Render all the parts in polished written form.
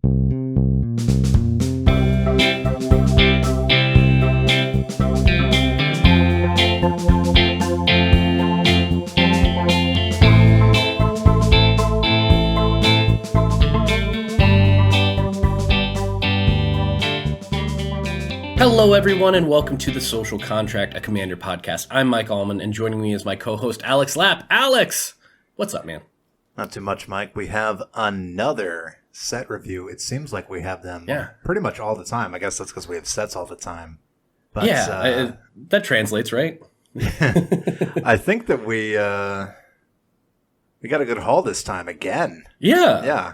Hello, everyone, and welcome to the Social Contract, a Commander podcast. I'm Mike Allman, and joining me is my co-host, Alex Lapp. Alex! What's up, man? Not too much, Mike. We have another set review. It seems like we have them pretty much all the time. I guess that's because we have sets all the time. But, that translates, right? I think that we got a good haul this time again. Yeah.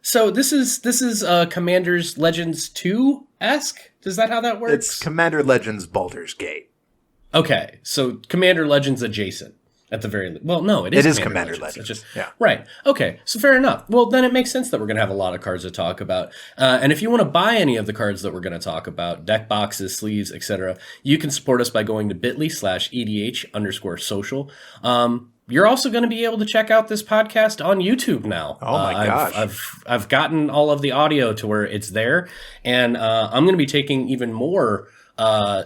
So this is Commander's Legends 2-esque? Is that how that works? It's Commander Legends Baldur's Gate. Okay, so Commander Legends adjacent at the very least. Well, no, it is Commander Legends. Right. Okay, so fair enough. Well, then it makes sense that we're going to have a lot of cards to talk about. And if you want to buy any of the cards that we're going to talk about, deck boxes, sleeves, etc., you can support us by going to bit.ly/EDH_social. You're also going to be able to check out this podcast on YouTube now. Oh my gosh. I've gotten all of the audio to where it's there, and I'm going to be taking even more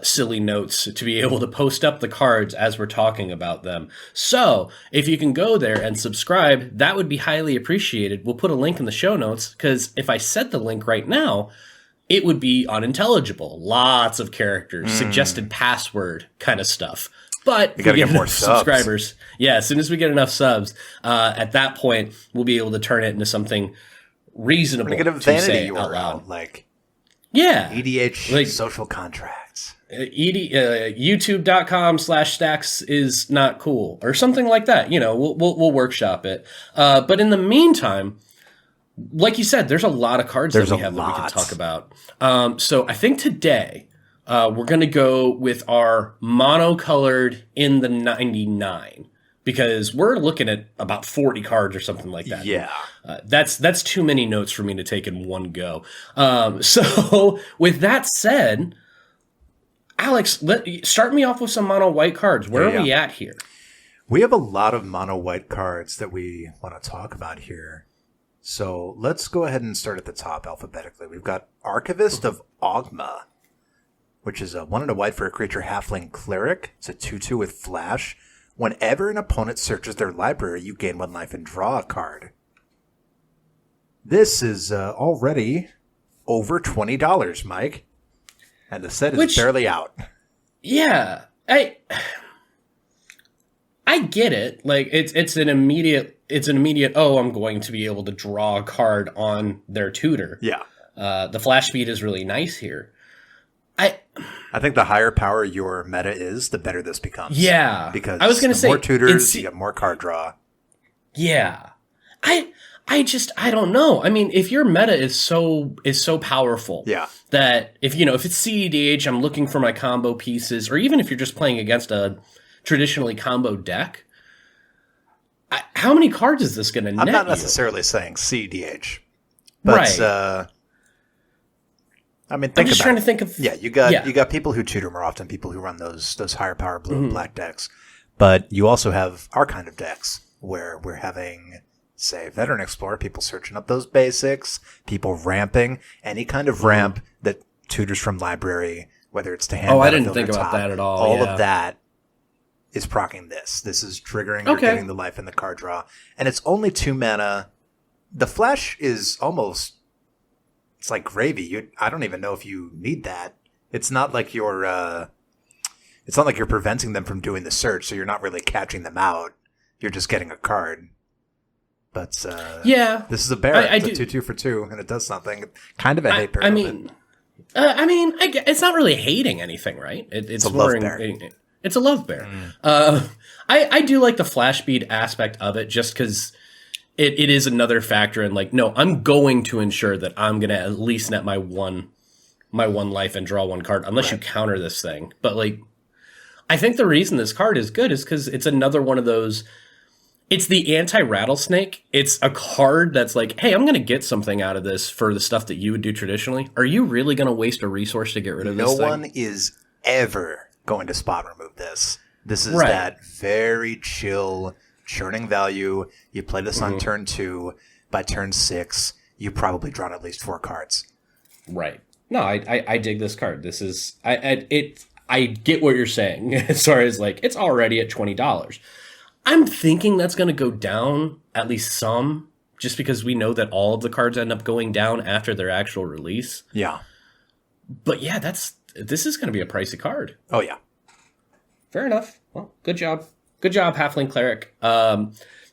silly notes to be able to post up the cards as we're talking about them. So if you can go there and subscribe, that would be highly appreciated. We'll put a link in the show notes, because if I said the link right now, it would be unintelligible. Lots of characters, suggested password kind of stuff. But you got to get more subscribers. Yeah, as soon as we get enough subs, at that point, we'll be able to turn it into something reasonable to say out loud. EDH social contracts. YouTube.com/stacks is not cool, or something like that. You know, we'll workshop it. But in the meantime, like you said, there's a lot of cards that we can talk about. So I think today, we're going to go with our monocolored in the 99, because we're looking at about 40 cards or something like that. Yeah. That's too many notes for me to take in one go. So with that said, Alex, start me off with some mono white cards. Where are we at here? We have a lot of mono white cards that we want to talk about here. So let's go ahead and start at the top alphabetically. We've got Archivist of Augma, which is a 1 and a white for a creature halfling cleric. It's a 2/2 with flash. Whenever an opponent searches their library, you gain 1 life and draw a card. This is already over $20, Mike. And the set is barely out. Yeah. I get it. Like it's an immediate, I'm going to be able to draw a card on their tutor. Yeah. The flash speed is really nice here. I think the higher power your meta is, the better this becomes. Yeah. Because I was going to say, more tutors, you get more card draw. Yeah. I don't know. I mean, if your meta is so powerful that if it's CEDH, I'm looking for my combo pieces, or even if you're just playing against a traditionally combo deck, how many cards is this going to net I'm not necessarily saying CEDH, but I mean, I'm just trying to think of... Yeah, you got people who tutor more often, people who run those higher power blue and black decks. But you also have our kind of decks where we're having, say, Veteran Explorer, people searching up those basics, people ramping, any kind of ramp that tutors from library, whether it's to hand... Oh, I didn't think about that at all. All of that is proccing this. This is triggering or getting the life in the card draw. And it's only 2 mana. The flash is almost... It's like gravy. I don't even know if you need that. It's not like you're preventing them from doing the search, so you're not really catching them out. You're just getting a card. But this is a bear. It's a 2/2 for 2, and it does something. Kind of a hate bear. It's not really hating anything, right? It's a love bear. It's a love bear. I do like the flash speed aspect of it, just because it is another factor in, like, no, I'm going to ensure that I'm going to at least net my one life and draw 1 card, unless you counter this thing. But, like, I think the reason this card is good is because it's another one of those... It's the anti-rattlesnake. It's a card that's like, hey, I'm going to get something out of this for the stuff that you would do traditionally. Are you really going to waste a resource to get rid of this thing? No one is ever going to spot remove this. This is that very chill... churning value. You play this on turn 2. By turn 6, you've probably drawn at least 4 cards. Right. No, I dig this card. This is I get what you're saying as far as like it's already at $20. I'm thinking that's going to go down at least some, just because we know that all of the cards end up going down after their actual release. Yeah. But yeah, this is going to be a pricey card. Oh yeah. Fair enough. Well, good job. Good job, Halfling Cleric.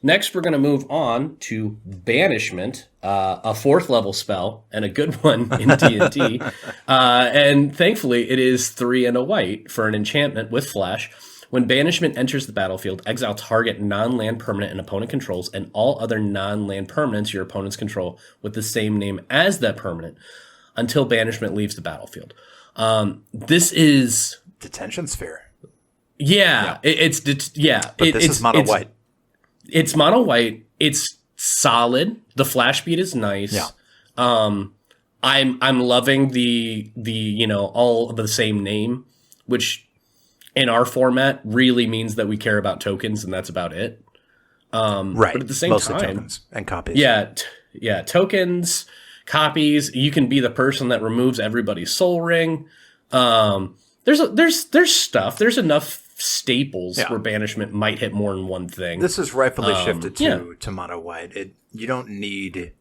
Next, we're going to move on to Banishment, a 4th level spell, and a good one in D&D. And thankfully, it is 3 and a white for an enchantment with flash. When Banishment enters the battlefield, exile target non-land permanent an opponent controls and all other non-land permanents your opponents control with the same name as that permanent until Banishment leaves the battlefield. This is... Detention Sphere. Yeah. But this is mono white. It's mono white. It's solid. The flash speed is nice. Yeah. I'm loving the all of the same name, which in our format really means that we care about tokens, and that's about it. Right. But at the same Mostly time, tokens and copies. Yeah, tokens, copies. You can be the person that removes everybody's soul ring. There's stuff. There's enough staples where Banishment might hit more than one thing. This is rightfully shifted to mono white. You don't need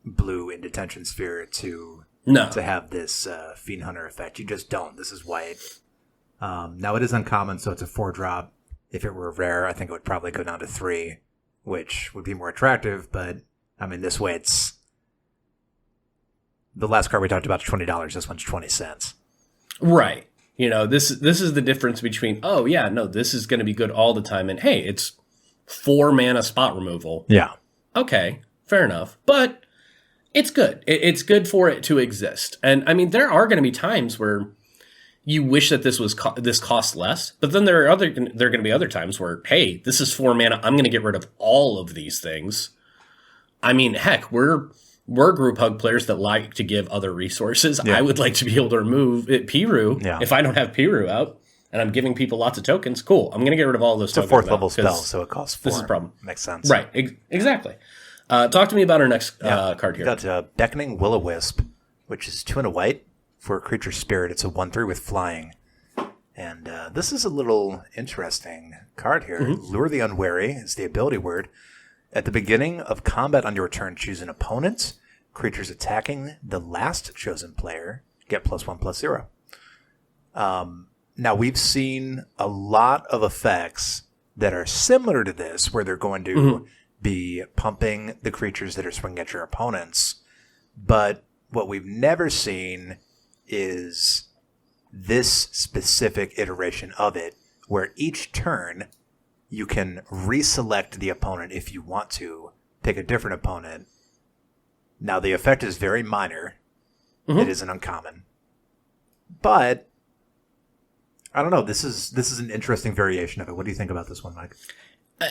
blue in Detention Sphere to have this Fiend Hunter effect. You just don't. This is white. Now it is uncommon, so it's a 4-drop. If it were rare, I think it would probably go down to 3, which would be more attractive. But I mean, this way it's the last card we talked about is $20. This one's 20 cents. Right. This is the difference between, this is going to be good all the time, and hey, it's 4 mana spot removal. Yeah. Okay, fair enough. But it's good. It's good for it to exist. And I mean, there are going to be times where you wish that this costs less, but then there are going to be other times where, hey, this is 4 mana. I'm going to get rid of all of these things. I mean, heck, we're group hug players that like to give other resources. Yeah. I would like to be able to remove Piru if I don't have Piru out and I'm giving people lots of tokens. Cool. I'm going to get rid of all those tokens. It's a 4th level spell, so it costs 4. This is a problem. Makes sense. Right. Exactly. Talk to me about our next card here. We got Beckoning Will-O-Wisp, which is 2 and a white for a creature spirit. It's a 1/3 with flying. And this is a little interesting card here. Mm-hmm. Lure the Unwary is the ability word. At the beginning of combat on your turn, choose an opponent. Creatures attacking the last chosen player get +1/+0. Now, we've seen a lot of effects that are similar to this, where they're going to be pumping the creatures that are swinging at your opponents. But what we've never seen is this specific iteration of it, where each turn you can reselect the opponent if you want to, pick a different opponent. Now, the effect is very minor. Mm-hmm. It isn't uncommon. But, I don't know, this is an interesting variation of it. What do you think about this one, Mike?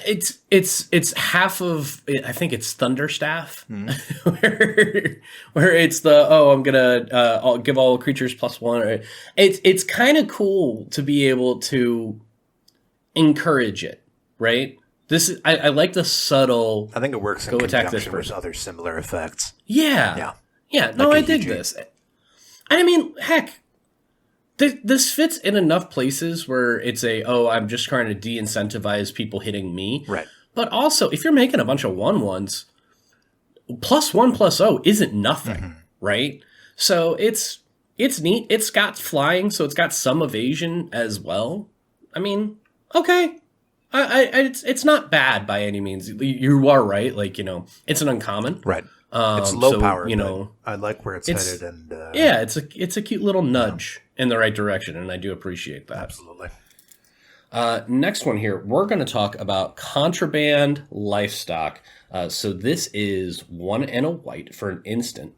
It's half of, I think it's Thunderstaff, where it's I'm gonna I'll give all creatures +1. It's kind of cool to be able to encourage it, right? I like the subtle. I think it works in conjunction with other similar effects. Yeah. No, like I dig this. I mean, heck. This fits in enough places where it's I'm just trying to de-incentivize people hitting me. Right. But also, if you're making a bunch of 1/1s, +1/+0 isn't nothing, right? So it's neat. It's got flying, so it's got some evasion as well. I mean, okay. It's not bad by any means. You are right. Like, it's an uncommon. Right. It's low power, I like where it's headed, and it's a cute little nudge in the right direction, and I do appreciate that. Absolutely. Next one here, we're going to talk about Contraband Livestock. So this is 1 and a white for an instant.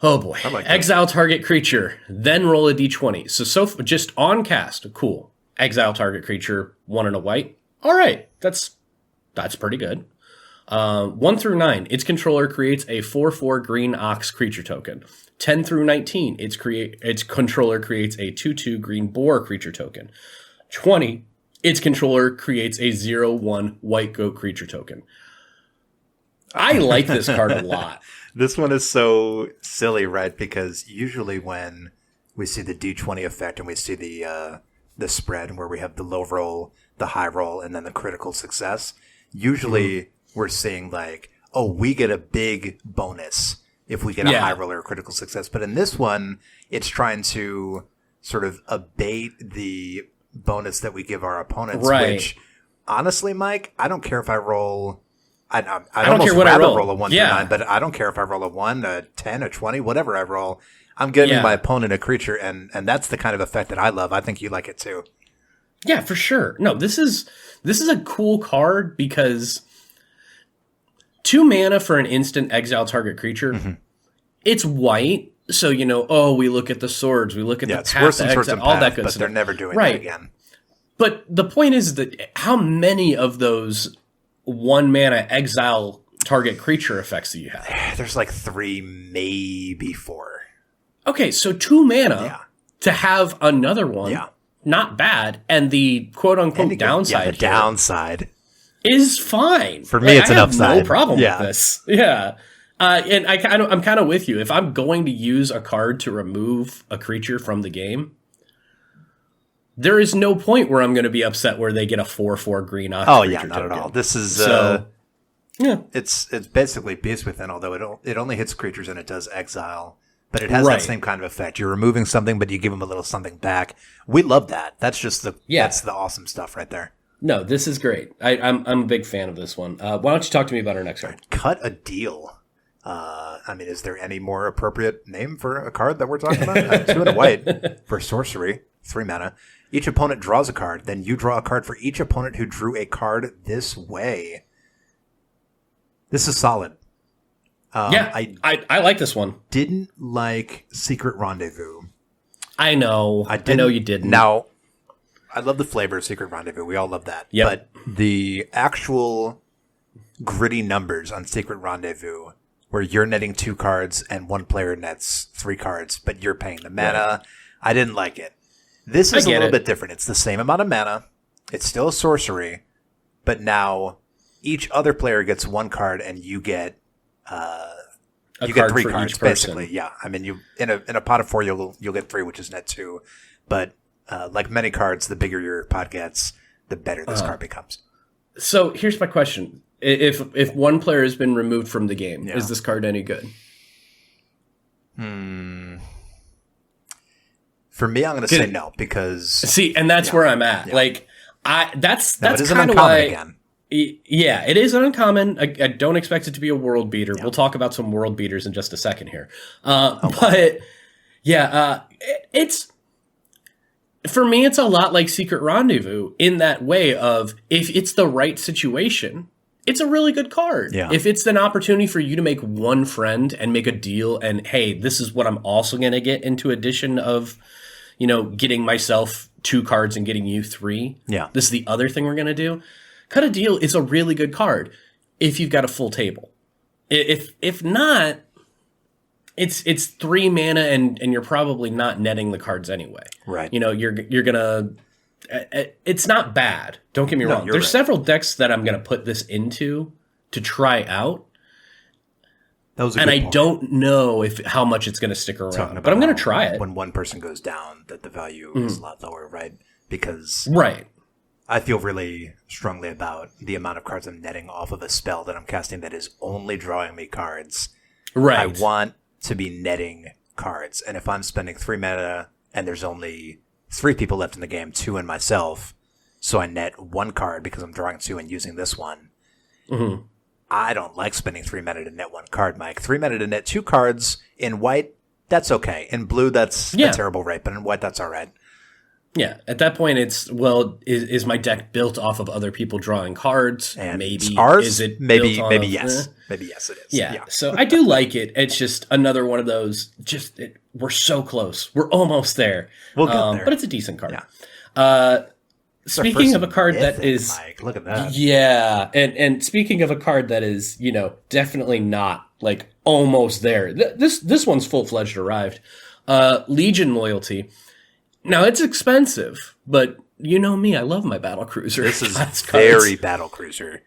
Oh boy! Exile target creature, then roll a d20. So just on cast, cool. Exile target creature, 1 and a white. All right, that's pretty good. 1 through 9, its controller creates a 4/4 green ox creature token. 10 through 19, its controller creates a 2/2 green boar creature token. 20, its controller creates a 0/1 white goat creature token. I like this card a lot. This one is so silly, right? Because usually when we see the D20 effect and we see the spread where we have the low roll, the high roll, and then the critical success, usually we're seeing like, oh, we get a big bonus if we get a high roll or a critical success. But in this one, it's trying to sort of abate the bonus that we give our opponents, which honestly, Mike, I don't care if I roll. I don't care what I roll a 1 through 9, but I don't care if I roll a 1, a 10, a 20, whatever I roll. I'm giving my opponent a creature, and that's the kind of effect that I love. I think you like it too. Yeah, for sure. No, this is a cool card because 2 mana for an instant exile target creature. It's white, so we look at the swords, we look at the path, the exile, all that good but stuff. They're never doing that again. But the point is that how many of those 1 mana exile target creature effects do you have? There's like 3, maybe 4. Okay, so 2 mana to have another one, not bad, and the quote-unquote downside the downside is fine. For me, it's an upside. I have no problem with this. Yeah. And I'm kind of with you. If I'm going to use a card to remove a creature from the game, there is no point where I'm going to be upset where they get a 4/4 green off. Oh yeah, not at all. This is it's basically Beast Within, although it only hits creatures and it does exile, but it has that same kind of effect. You're removing something, but you give them a little something back. We love that. That's just that's the awesome stuff right there. No, this is great. I'm a big fan of this one. Why don't you talk to me about our next card? Cut a Deal. Is there any more appropriate name for a card that we're talking about? 2 and a white for sorcery, 3 mana. Each opponent draws a card. Then you draw a card for each opponent who drew a card this way. This is solid. I like this one. Didn't like Secret Rendezvous. I know you didn't. Now, I love the flavor of Secret Rendezvous. We all love that. Yep. But the actual gritty numbers on Secret Rendezvous, where you're netting 2 cards and one player nets 3 cards, but you're paying the mana, I didn't like it. This is a little bit different. It's the same amount of mana. It's still a sorcery, but now each other player gets 1 card and you get you get 3 cards basically. Yeah, you in a pot of 4 you'll get 3, which is net 2. But like many cards, the bigger your pot gets, the better this card becomes. So here's my question: If one player has been removed from the game, is this card any good? For me, I'm going to say no because and that's where I'm at. Yeah. Like that's kind of why. Again. Yeah, it is an uncommon. I don't expect it to be a world beater. Yeah. We'll talk about some world beaters in just a second here. But it's for me, it's a lot like Secret Rendezvous in that way of if it's the right situation, it's a really good card. Yeah. If it's an opportunity for you to make one friend and make a deal and, hey, this is what I'm also going to get into addition of, getting myself 2 cards and getting you 3. Yeah. This is the other thing we're going to do. Cut a Deal is a really good card if you've got a full table. If not, it's 3 mana and you're probably not netting the cards anyway. Right. You're gonna. It's not bad. Don't get me wrong. There's several decks that I'm gonna put this into to try out. And I don't know how much it's gonna stick around, but I'm gonna try it. When one person goes down, that the value is a lot lower, right? Because I feel really strongly about the amount of cards I'm netting off of a spell that I'm casting that is only drawing me cards. Right. I want to be netting cards. And if I'm spending 3 mana and there's only 3 people left in the game, 2 and myself, so I net 1 card because I'm drawing 2 and using this one. Mm-hmm. I don't like spending 3 mana to net 1 card, Mike. 3 mana to net 2 cards in white, that's okay. In blue, that's a terrible rate, but in white, that's all right. Yeah, at that point, it's, is my deck built off of other people drawing cards? And maybe. Ours? Is it maybe yes. Maybe yes, it is. Yeah, so I do like it. It's just another one of those, we're so close. We're almost there. We'll get there. But it's a decent card. Yeah. Speaking of a card that is... Mike, look at that. Yeah, and speaking of a card that is, definitely not, almost there. This one's full-fledged arrived. Legion Loyalty. Now, it's expensive, but you know me, I love my Battlecruiser. This is very Battlecruiser.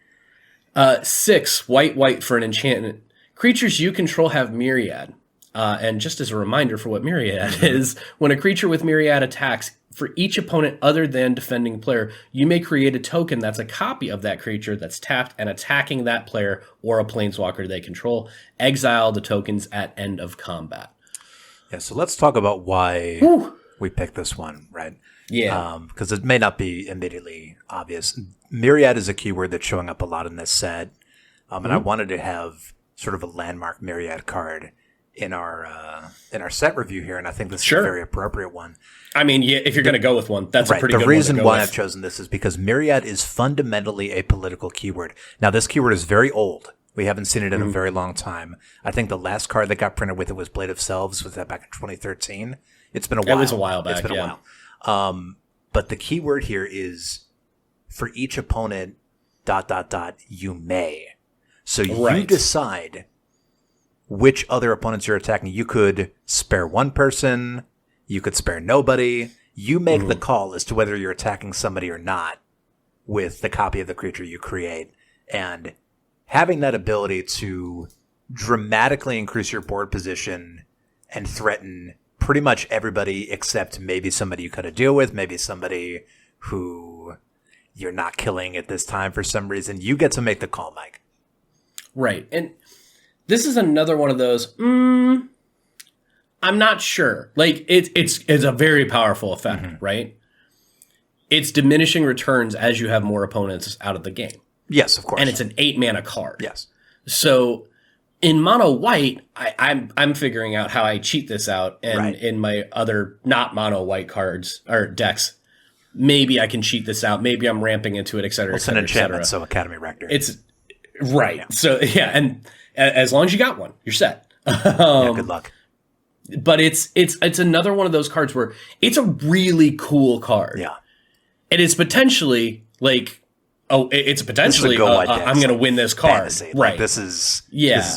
6 white for an enchantment. Creatures you control have myriad. And just as a reminder for what myriad is, when a creature with myriad attacks, for each opponent other than defending player, you may create a token that's a copy of that creature that's tapped and attacking that player or a planeswalker they control. Exile the tokens at end of combat. Yeah, so let's talk about why we picked this one, right? Yeah. Because it may not be immediately obvious. Myriad is a keyword that's showing up a lot in this set. And I wanted to have sort of a landmark Myriad card in our set review here, and I think this is a very appropriate one. I mean, yeah, if you're going to go with one, that's a pretty good one. The reason why I've chosen this is because Myriad is fundamentally a political keyword. Now, this keyword is very old. We haven't seen it in a very long time. I think the last card that got printed with it was Blade of Selves. Was that back in 2013? It's been a while. It was a while back, It's been a while. But the keyword here is for each opponent, ... you may. So you decide which other opponents you're attacking. You could spare one person. You could spare nobody. You make the call as to whether you're attacking somebody or not with the copy of the creature you create. And having that ability to dramatically increase your board position and threaten pretty much everybody except maybe somebody you couldn't deal with, maybe somebody who you're not killing at this time for some reason. You get to make the call, Mike. Right. And this is another one of those, I'm not sure. Like, it's a very powerful effect, right? It's diminishing returns as you have more opponents out of the game. Yes, of course. And it's an 8-mana card. Yes. So in mono white, I'm figuring out how I cheat this out. And in my other not mono white cards or decks, maybe I can cheat this out. Maybe I'm ramping into it, et cetera, et cetera, it's an enchantment, so Academy Rector. It's right. Yeah. So yeah, and as long as you got one, you're set. Yeah, good luck. But it's another one of those cards where it's a really cool card. Yeah. It is potentially like, it's potentially I'm going to win this card. Fantasy. Right. Like, this is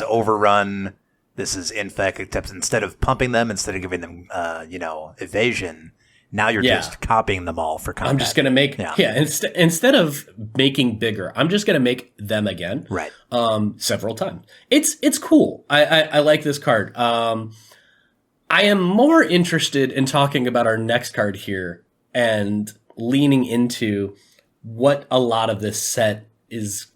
overrun. This is infect, except instead of pumping them, instead of giving them evasion, now you're just copying them all for combat. I'm just going to make instead of making bigger, I'm just going to make them again. Right. Several times. It's cool. I like this card. I am more interested in talking about our next card here and leaning into what a lot of this set is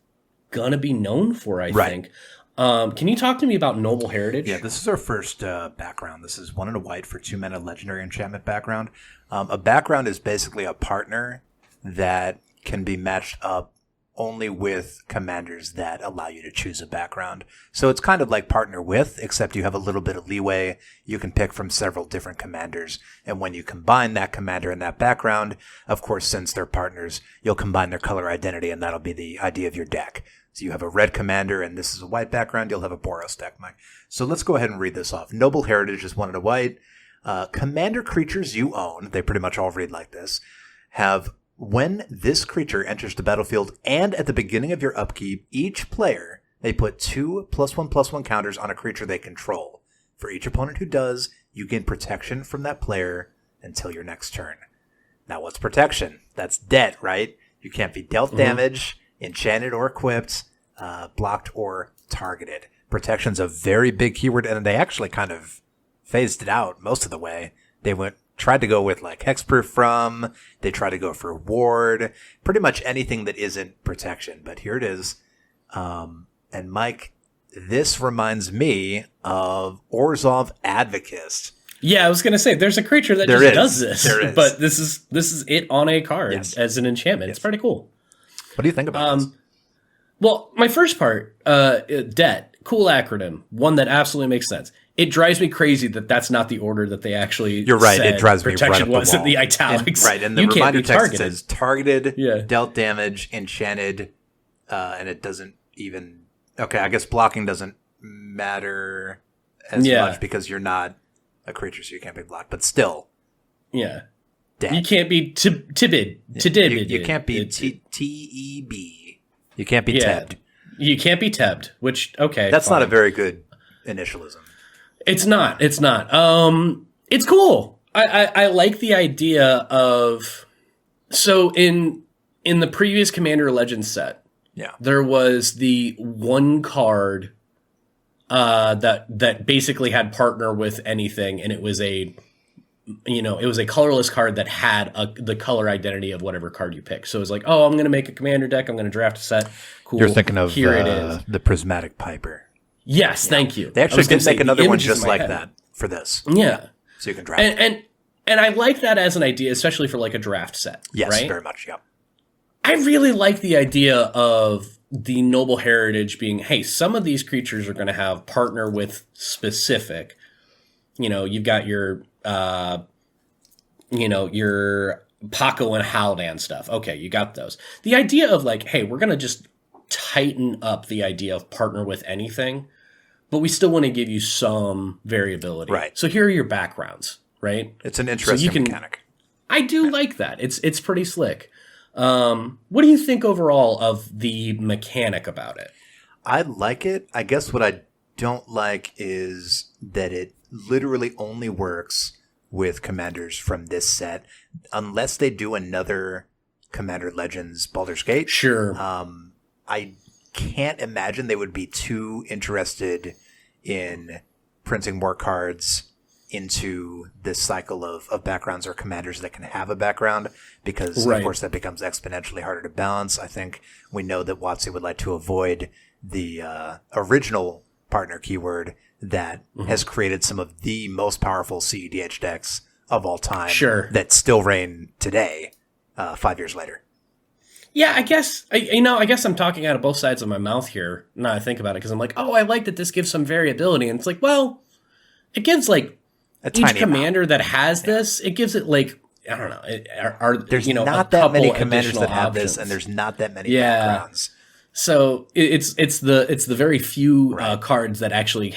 going to be known for, I think. Can you talk to me about Noble Heritage? Yeah, this is our first background. This is 1 and a white for 2-mana legendary enchantment background. A background is basically a partner that can be matched up only with commanders that allow you to choose a background. So it's kind of like partner with, except you have a little bit of leeway. You can pick from several different commanders. And when you combine that commander and that background, of course, since they're partners, you'll combine their color identity, and that'll be the idea of your deck. So you have a red commander, and this is a white background. You'll have a Boros deck, Mike. So let's go ahead and read this off. Noble Heritage is 1 and a white. Commander creatures you own, they pretty much all read like this, have... When this creature enters the battlefield and at the beginning of your upkeep, each player may put 2 +1/+1 counters on a creature they control. For each opponent who does, you gain protection from that player until your next turn. Now, what's protection? That's debt, right? You can't be dealt damage, enchanted or equipped, blocked or targeted. Protection's a very big keyword, and they actually kind of phased it out most of the way. They tried to go with like hexproof from, they tried to go for ward, pretty much anything that isn't protection. But here it is. And Mike, this reminds me of Orzhov Advocist. Yeah, I was going to say, there's a creature that does this. There is. But this is it on a card as an enchantment. It's pretty cool. What do you think about this? Well, my first part, debt, cool acronym, one that absolutely makes sense. It drives me crazy that that's not the order that they actually You're right, said it drives me right up protection the was in wall. the italics. And the reminder text says targeted, dealt damage, enchanted, and it doesn't even... Okay, I guess blocking doesn't matter as much because you're not a creature, so you can't be blocked. But still. Yeah. Dead. You can't be tibid. You can't be T-E-B. You can't be tebbed. You can't be tebbed, which, okay. That's not a very good initialism. It's not. It's cool. I like the idea of... So in the previous Commander Legends set, Yeah. There was the one card that basically had partner with anything, and it was a colorless card that had the color identity of whatever card you pick. So it was like, oh, I'm going to make a commander deck. I'm going to draft a set. Cool. You're thinking of here it is. The Prismatic Piper. Yes, thank you. They actually did make another one just like that for this. Yeah. So you can draft it. And I like that as an idea, especially for like a draft set. Yes, right? very much, yeah. I really like the idea of the noble heritage being, hey, some of these creatures are going to have partner with specific. You've got your Paco and Haldan stuff. Okay, you got those. The idea of like, hey, we're going to just tighten up the idea of partner with anything, but we still want to give you some variability. Right. So here are your backgrounds, right? It's an interesting mechanic. I do like that. It's pretty slick. What do you think overall of the mechanic about it? I like it. I guess what I don't like is that it literally only works with commanders from this set, unless they do another Commander Legends Baldur's Gate. Sure. I can't imagine they would be too interested in printing more cards into this cycle of backgrounds or commanders that can have a background, because of course that becomes exponentially harder to balance. I think we know that WotC would like to avoid the original partner keyword that has created some of the most powerful CEDH decks of all time that still reign today, 5 years later. Yeah, I guess I'm talking out of both sides of my mouth here. Now I think about it, because I'm like, oh, I like that this gives some variability, and it's like, well, it gives like each commander that has this, it gives it like, I don't know. There's not that many commanders that have this, and there's not that many backgrounds. So it's the very few cards that actually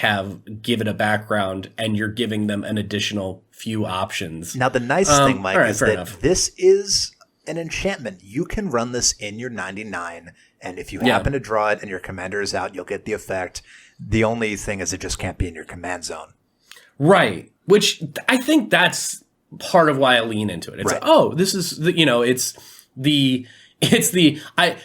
give it a background, and you're giving them an additional few options. Now the nice thing, Mike, is that this is an enchantment. You can run this in your 99, and if you happen to draw it and your commander is out, you'll get the effect. The only thing is it just can't be in your command zone. Right. Which I think that's part of why I lean into it. It's like, oh, this is it's the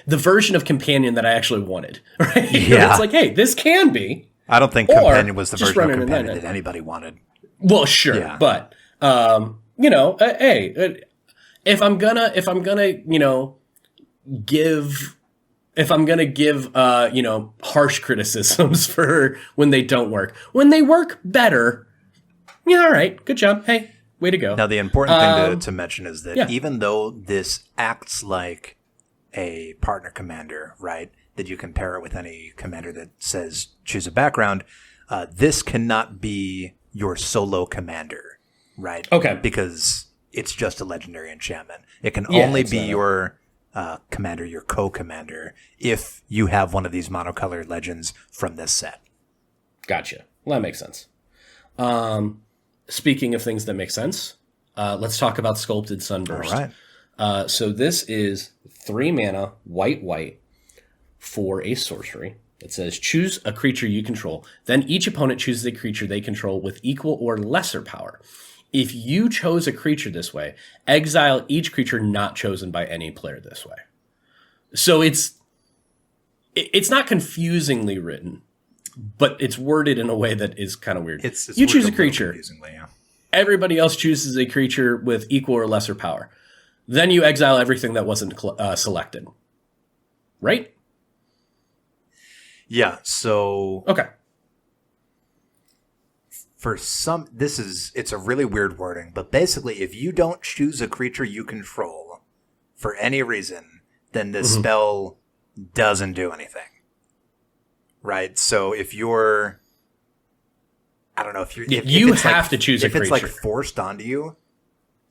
version of Companion that I actually wanted. Right? Yeah. It's like, hey, this can be. I don't think Companion was the version of Companion that anybody wanted. Well, sure, but hey, if I'm gonna give harsh criticisms for when they don't work, when they work better, all right, good job, hey, way to go. Now the important thing to mention is that even though this acts like a partner commander, right, that you can pair it with any commander that says choose a background, this cannot be your solo commander, right? Okay, because it's just a legendary enchantment. It can only be your commander, your co-commander, if you have one of these monocolored legends from this set. Gotcha. Well, that makes sense. Speaking of things that make sense, let's talk about Sculpted Sunburst. All right. So this is 3 mana, white, for a sorcery. It says, choose a creature you control. Then each opponent chooses a creature they control with equal or lesser power. If you chose a creature this way, exile each creature not chosen by any player this way. So it's not confusingly written, but it's worded in a way that is kind of weird. You choose a creature. Everybody else chooses a creature with equal or lesser power. Then you exile everything that wasn't selected. Right? Yeah, so... Okay. For some, it's a really weird wording, but basically, if you don't choose a creature you control for any reason, then the spell doesn't do anything. Right? So if you're, I don't know, if you have to choose a creature. If it's like forced onto you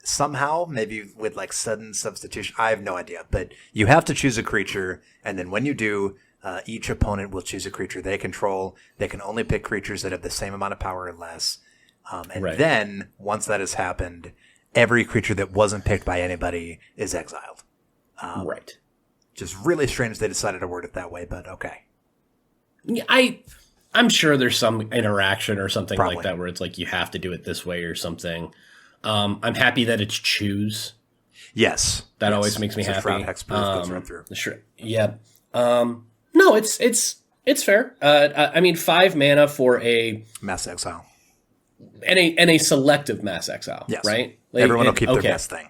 somehow, maybe with like sudden substitution, I have no idea, but you have to choose a creature, and then when you do, each opponent will choose a creature they control. They can only pick creatures that have the same amount of power or less. Then, once that has happened, every creature that wasn't picked by anybody is exiled. Right. Just really strange they decided to word it that way, but okay. Yeah, I'm sure there's some interaction or something like that where it's like you have to do it this way or something. I'm happy that it's choose. Yes. That always makes me happy. Hexproof goes right through. Sure. Yeah. No, it's fair. I mean, 5 mana for a Mass Exile. And a selective Mass Exile, yes. Right? Like, everyone will keep their best thing.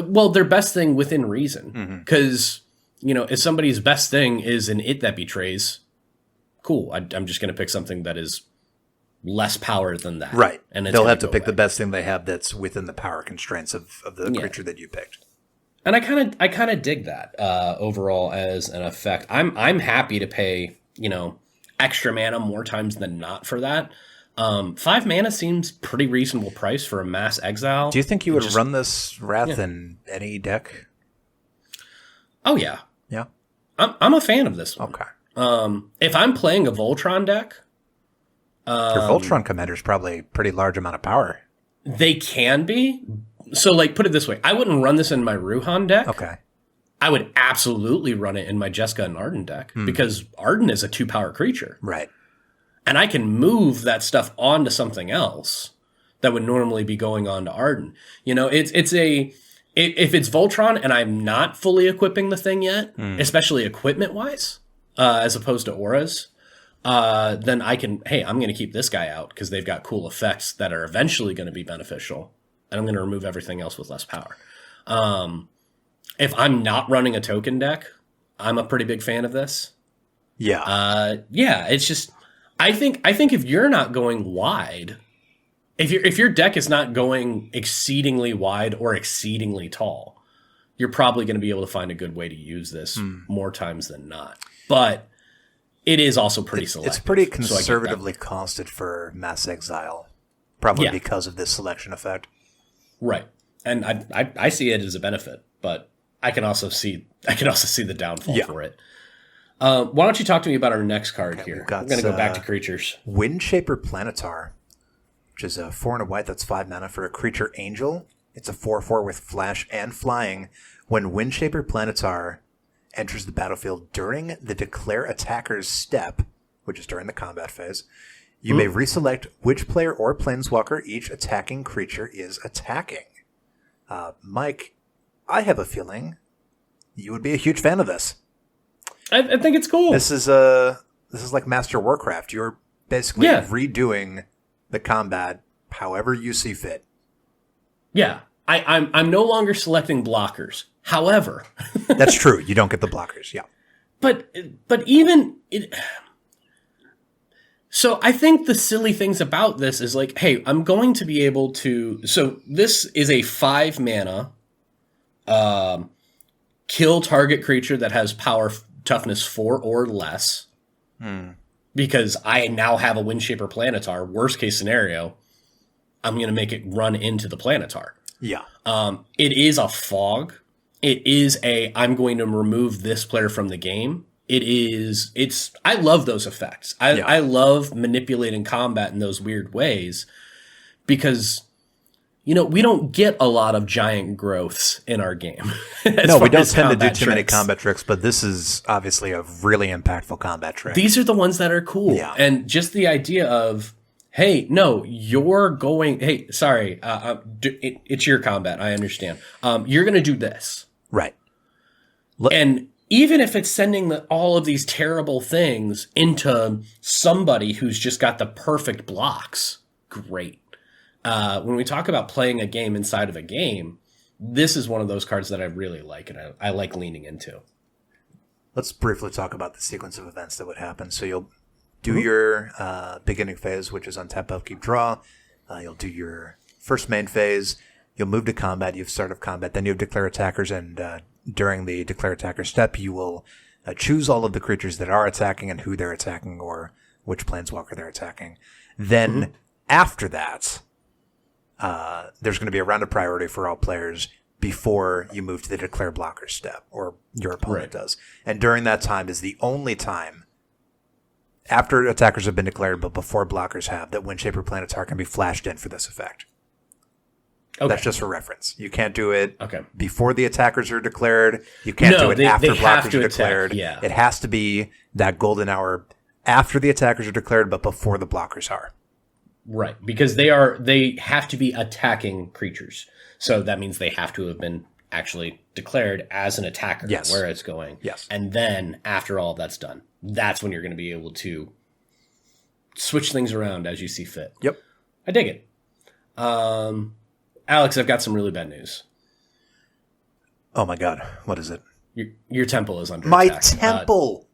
Well, their best thing within reason. Because, if somebody's best thing is an It That Betrays, cool. I'm just going to pick something that is less power than that. Right. And they'll have to pick the best thing they have that's within the power constraints of the creature that you picked. And I kind of dig that overall as an effect. I'm happy to pay, extra mana more times than not for that. 5 mana seems pretty reasonable price for a Mass Exile. Do you think you would run this Wrath in any deck? Oh yeah. Yeah. I'm a fan of this one. Okay. If I'm playing a Voltron deck, your Voltron commander's probably a pretty large amount of power. They can be. So, put it this way. I wouldn't run this in my Ruhan deck. Okay. I would absolutely run it in my Jeska and Arden deck because Arden is a 2-power creature. Right. And I can move that stuff onto something else that would normally be going on to Arden. If it's Voltron and I'm not fully equipping the thing yet, especially equipment-wise, as opposed to auras, then I'm going to keep this guy out because they've got cool effects that are eventually going to be beneficial. And I'm going to remove everything else with less power. If I'm not running a token deck, I'm a pretty big fan of this. Yeah. It's just, I think if you're not going wide, if your deck is not going exceedingly wide or exceedingly tall, you're probably going to be able to find a good way to use this more times than not. But it is also pretty selective. It's pretty conservatively costed for Mass Exile, probably because of this selection effect. Right. And I see it as a benefit, but I can also see the downfall for it. Why don't you talk to me about our next card here? We're going to go back to creatures. Windshaper Planetar, which is a 4 and a white that's 5 mana for a creature angel. It's a 4/4 with flash and flying. When Windshaper Planetar enters the battlefield during the declare attacker's step, which is during the combat phase, you may reselect which player or planeswalker each attacking creature is attacking. Mike, I have a feeling you would be a huge fan of this. I think it's cool. This is like Master Warcraft. You're basically redoing the combat however you see fit. Yeah, I'm no longer selecting blockers. However, that's true. You don't get the blockers. Yeah, but even it. So I think the silly things about this is hey, I'm going to be able to. So this is a 5 mana, kill target creature that has power toughness 4 or less. Because I now have a Windshaper Planetar. Worst case scenario, I'm going to make it run into the Planetar. Yeah. It is a fog. It is I'm going to remove this player from the game. I love those effects. I love manipulating combat in those weird ways because, we don't get a lot of giant growths in our game. No, we don't tend to do too many combat tricks, but this is obviously a really impactful combat trick. These are the ones that are cool. Yeah. And just the idea of, hey, no, you're going, hey, sorry, it's your combat. I understand. You're going to do this. Right. And even if it's sending all of these terrible things into somebody who's just got the perfect blocks, great. When we talk about playing a game inside of a game, this is one of those cards that I really like and I like leaning into. Let's briefly talk about the sequence of events that would happen. So you'll do your beginning phase, which is untap, upkeep, draw. You'll do your first main phase. You'll move to combat. You have start of combat. Then you have declare attackers, and during the declare attacker step, you will choose all of the creatures that are attacking and who they're attacking or which planeswalker they're attacking. Then after that, there's going to be a round of priority for all players before you move to the declare blocker step, or your opponent does. And during that time is the only time after attackers have been declared but before blockers have that Windshaper Planetar can be flashed in for this effect. Okay. That's just for reference. You can't do it before the attackers are declared. You can't do it after blockers are declared. Yeah. It has to be that golden hour after the attackers are declared but before the blockers are. Right, because they have to be attacking creatures. So that means they have to have been actually declared as an attacker, where it's going. Yes. And then after all that's done, that's when you're going to be able to switch things around as you see fit. Yep. I dig it. Alex, I've got some really bad news. Oh my God. What is it? Your temple is under my attack. Temple.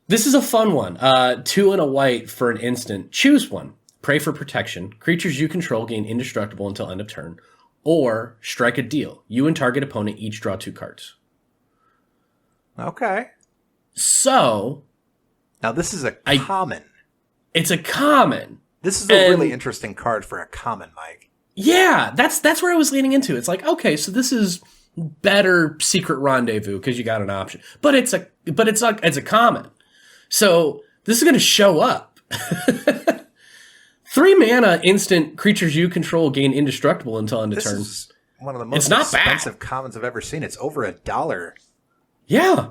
This is a fun one. 2 and a white for an instant. Choose one. Pray for protection. Creatures you control gain indestructible until end of turn. Or strike a deal. You and target opponent each draw 2 cards. Okay. So. Now this is a common. It's a common. This is a really interesting card for a common, Mike. Yeah, that's where I was leaning into. It's like, okay, so this is better Secret Rendezvous because you got an option. But it's a common. So this is going to show up. 3 mana instant creatures you control gain indestructible until end of turn. This is one of the most expensive commons I've ever seen. It's over $1. Yeah.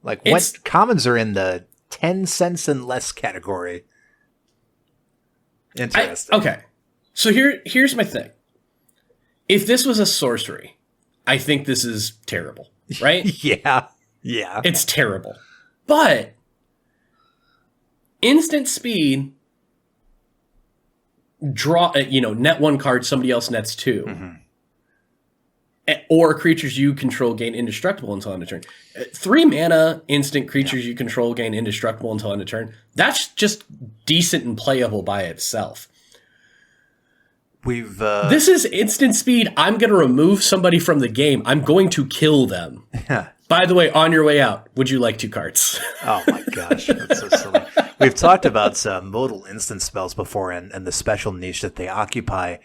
Like when commons are in the 10 cents and less category. Interesting. Okay. So here's my thing. If this was a sorcery, I think this is terrible, right? Yeah. Yeah. It's terrible. But instant speed, draw, net 1 card, somebody else nets 2. Mm-hmm. Or creatures you control gain indestructible until end of turn. 3 mana instant creatures you control gain indestructible until end of turn. That's just decent and playable by itself. This is instant speed. I'm going to remove somebody from the game. I'm going to kill them. By the way, on your way out, would you like 2 cards? Oh my gosh, that's so silly. We've talked about modal instant spells before and the special niche that they occupy.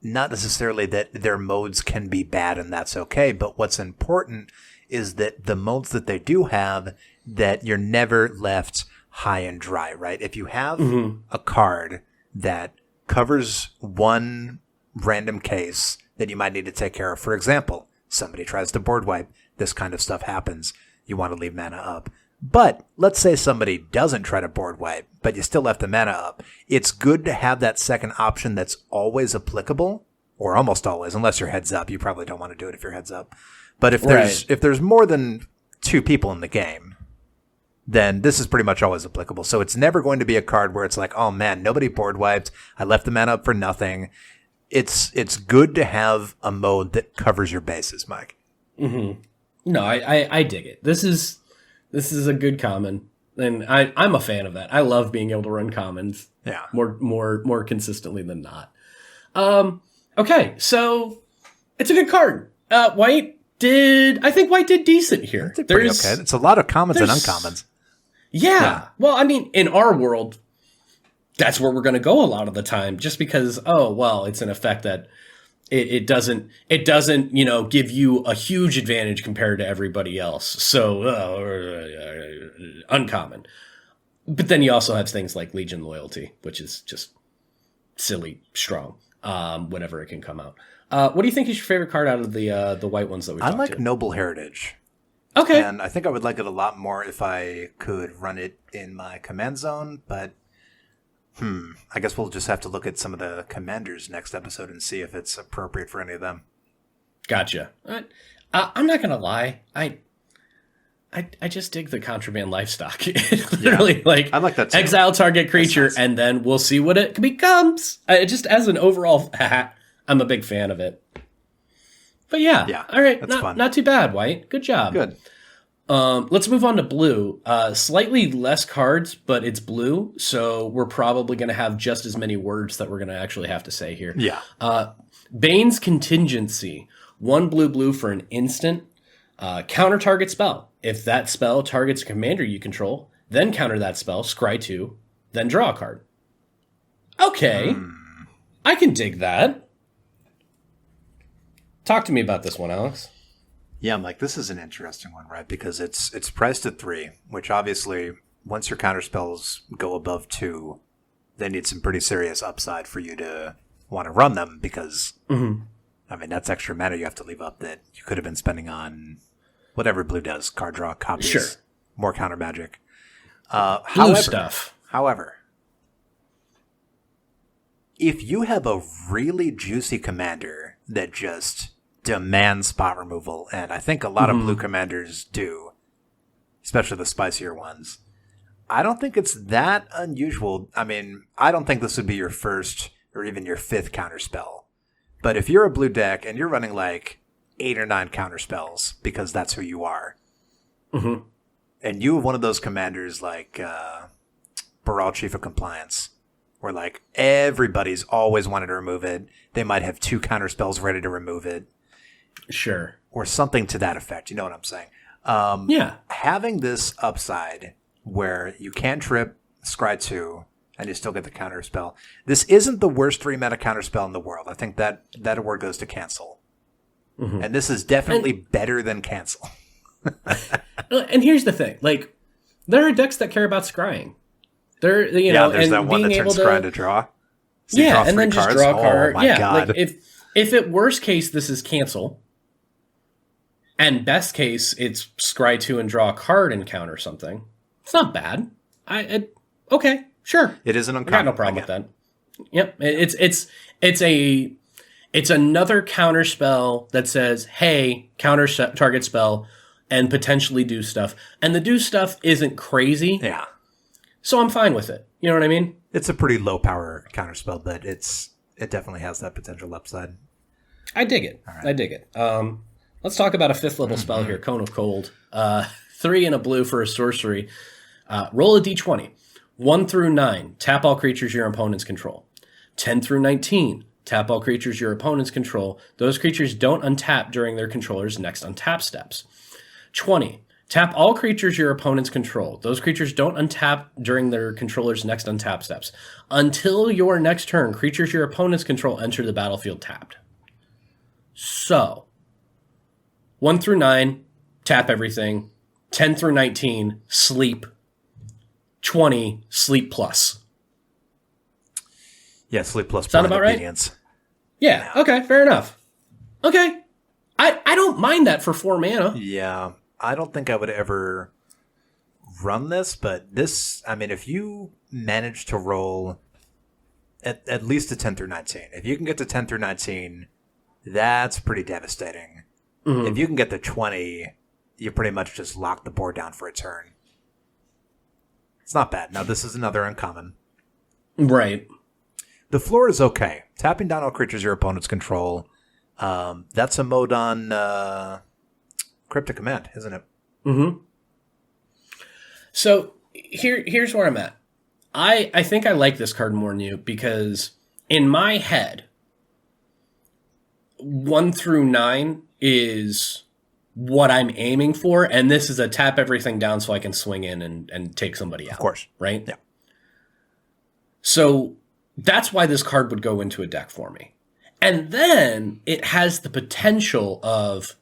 Not necessarily that their modes can be bad and that's okay, but what's important is that the modes that they do have, that you're never left high and dry, right? If you have a card that covers one random case that you might need to take care of, for example, somebody tries to board wipe, this kind of stuff happens, you want to leave mana up. But let's say somebody doesn't try to board wipe, but you still left the mana up. It's good to have that second option that's always applicable, or almost always, unless you're heads up. You probably don't want to do it if you're heads up. But if there's more than 2 people in the game, then this is pretty much always applicable. So it's never going to be a card where it's like, oh man, nobody board wiped, I left the mana up for nothing. It's good to have a mode that covers your bases, Mike. Mm-hmm. No, I dig it. This is a good common, and I'm a fan of that. I love being able to run commons, more consistently than not. Okay, so it's a good card. White did decent here. Okay. It's a lot of commons and uncommons. Yeah. Well, I mean, in our world, that's where we're going to go a lot of the time, just because, it's an effect that it doesn't, give you a huge advantage compared to everybody else. So, uncommon. But then you also have things like Legion Loyalty, which is just silly strong, whenever it can come out. What do you think is your favorite card out of the white ones that we talked to? I like Noble Heritage. Okay. And I think I would like it a lot more if I could run it in my command zone, but I guess we'll just have to look at some of the commanders next episode and see if it's appropriate for any of them. Gotcha. I'm not going to lie. I just dig the contraband livestock. Literally, I like that too. Exile target creature, and then we'll see what it becomes. Just as an overall, I'm a big fan of it. But yeah. All right, not too bad, White. Good job. Good. Let's move on to blue. Slightly less cards, but it's blue, so we're probably going to have just as many words that we're going to actually have to say here. Yeah. Bane's Contingency. 1 blue for an instant. Counter target spell. If that spell targets a commander you control, then counter that spell, scry 2, then draw a card. Okay. I can dig that. Talk to me about this one, Alex. Yeah, Mike, this is an interesting one, right? Because it's priced at 3, which obviously, once your counter spells go above 2, they need some pretty serious upside for you to want to run them because, I mean, that's extra mana you have to leave up that you could have been spending on whatever blue does, card draw, copies, more counter magic. Blue stuff. However, if you have a really juicy commander that just demand spot removal, and I think a lot of blue commanders do, especially the spicier ones. I don't think it's that unusual. I mean, I don't think this would be your first or even your fifth counterspell. But if you're a blue deck and you're running like 8 or 9 counterspells because that's who you are, and you have one of those commanders like Baral Chief of Compliance, where like everybody's always wanted to remove it. They might have 2 counterspells ready to remove it. Sure. Or something to that effect. You know what I'm saying? Yeah. Having this upside where you can trip Scry 2 and you still get the counter spell. This isn't the worst 3-mana counter spell in the world. I think that award goes to cancel. And this is definitely better than cancel. And here's the thing. Like, there are decks that care about scrying. There's and that one that turns scry into draw. So yeah, and then just draw a card. Oh my God. Like if at worst case this is cancel, and best case it's scry 2 and draw a card and counter something, it's not bad. Okay, sure. It is an uncommon. I got no problem with that. Yep, it's another counter spell that says, hey, counter target spell and potentially do stuff. And the do stuff isn't crazy. Yeah. So I'm fine with it. You know what I mean? It's a pretty low power counter spell, but it definitely has that potential upside. I dig it. Right. I dig it. Let's talk about a 5th level spell here, Cone of Cold. 3 and a blue for a sorcery. Roll a d20. 1 through 9, tap all creatures your opponents control. 10 through 19, tap all creatures your opponents control. Those creatures don't untap during their controller's next untap steps. 20, tap all creatures your opponents control. Those creatures don't untap during their controller's next untap steps. Until your next turn, creatures your opponents control enter the battlefield tapped. So, 1 through 9, tap everything. 10 through 19, sleep. 20, sleep plus. Yeah, sleep plus. Sound about right? Yeah, okay, fair enough. Okay. I don't mind that for 4 mana. Yeah, I don't think I would ever run this, but this, I mean, if you manage to roll at least a 10 through 19, if you can get to 10 through 19, that's pretty devastating. If you can get to 20, you pretty much just lock the board down for a turn. It's not bad. Now, this is another uncommon. Right. The floor is okay. Tapping down all creatures your opponents control. That's a mode on Cryptic Command, isn't it? So, here's where I'm at. I think I like this card more than you because in my head, 1 through 9 is what I'm aiming for, and this is a tap everything down so I can swing in and take somebody out. Of course. Right? Yeah. So that's why this card would go into a deck for me. And then it has the potential of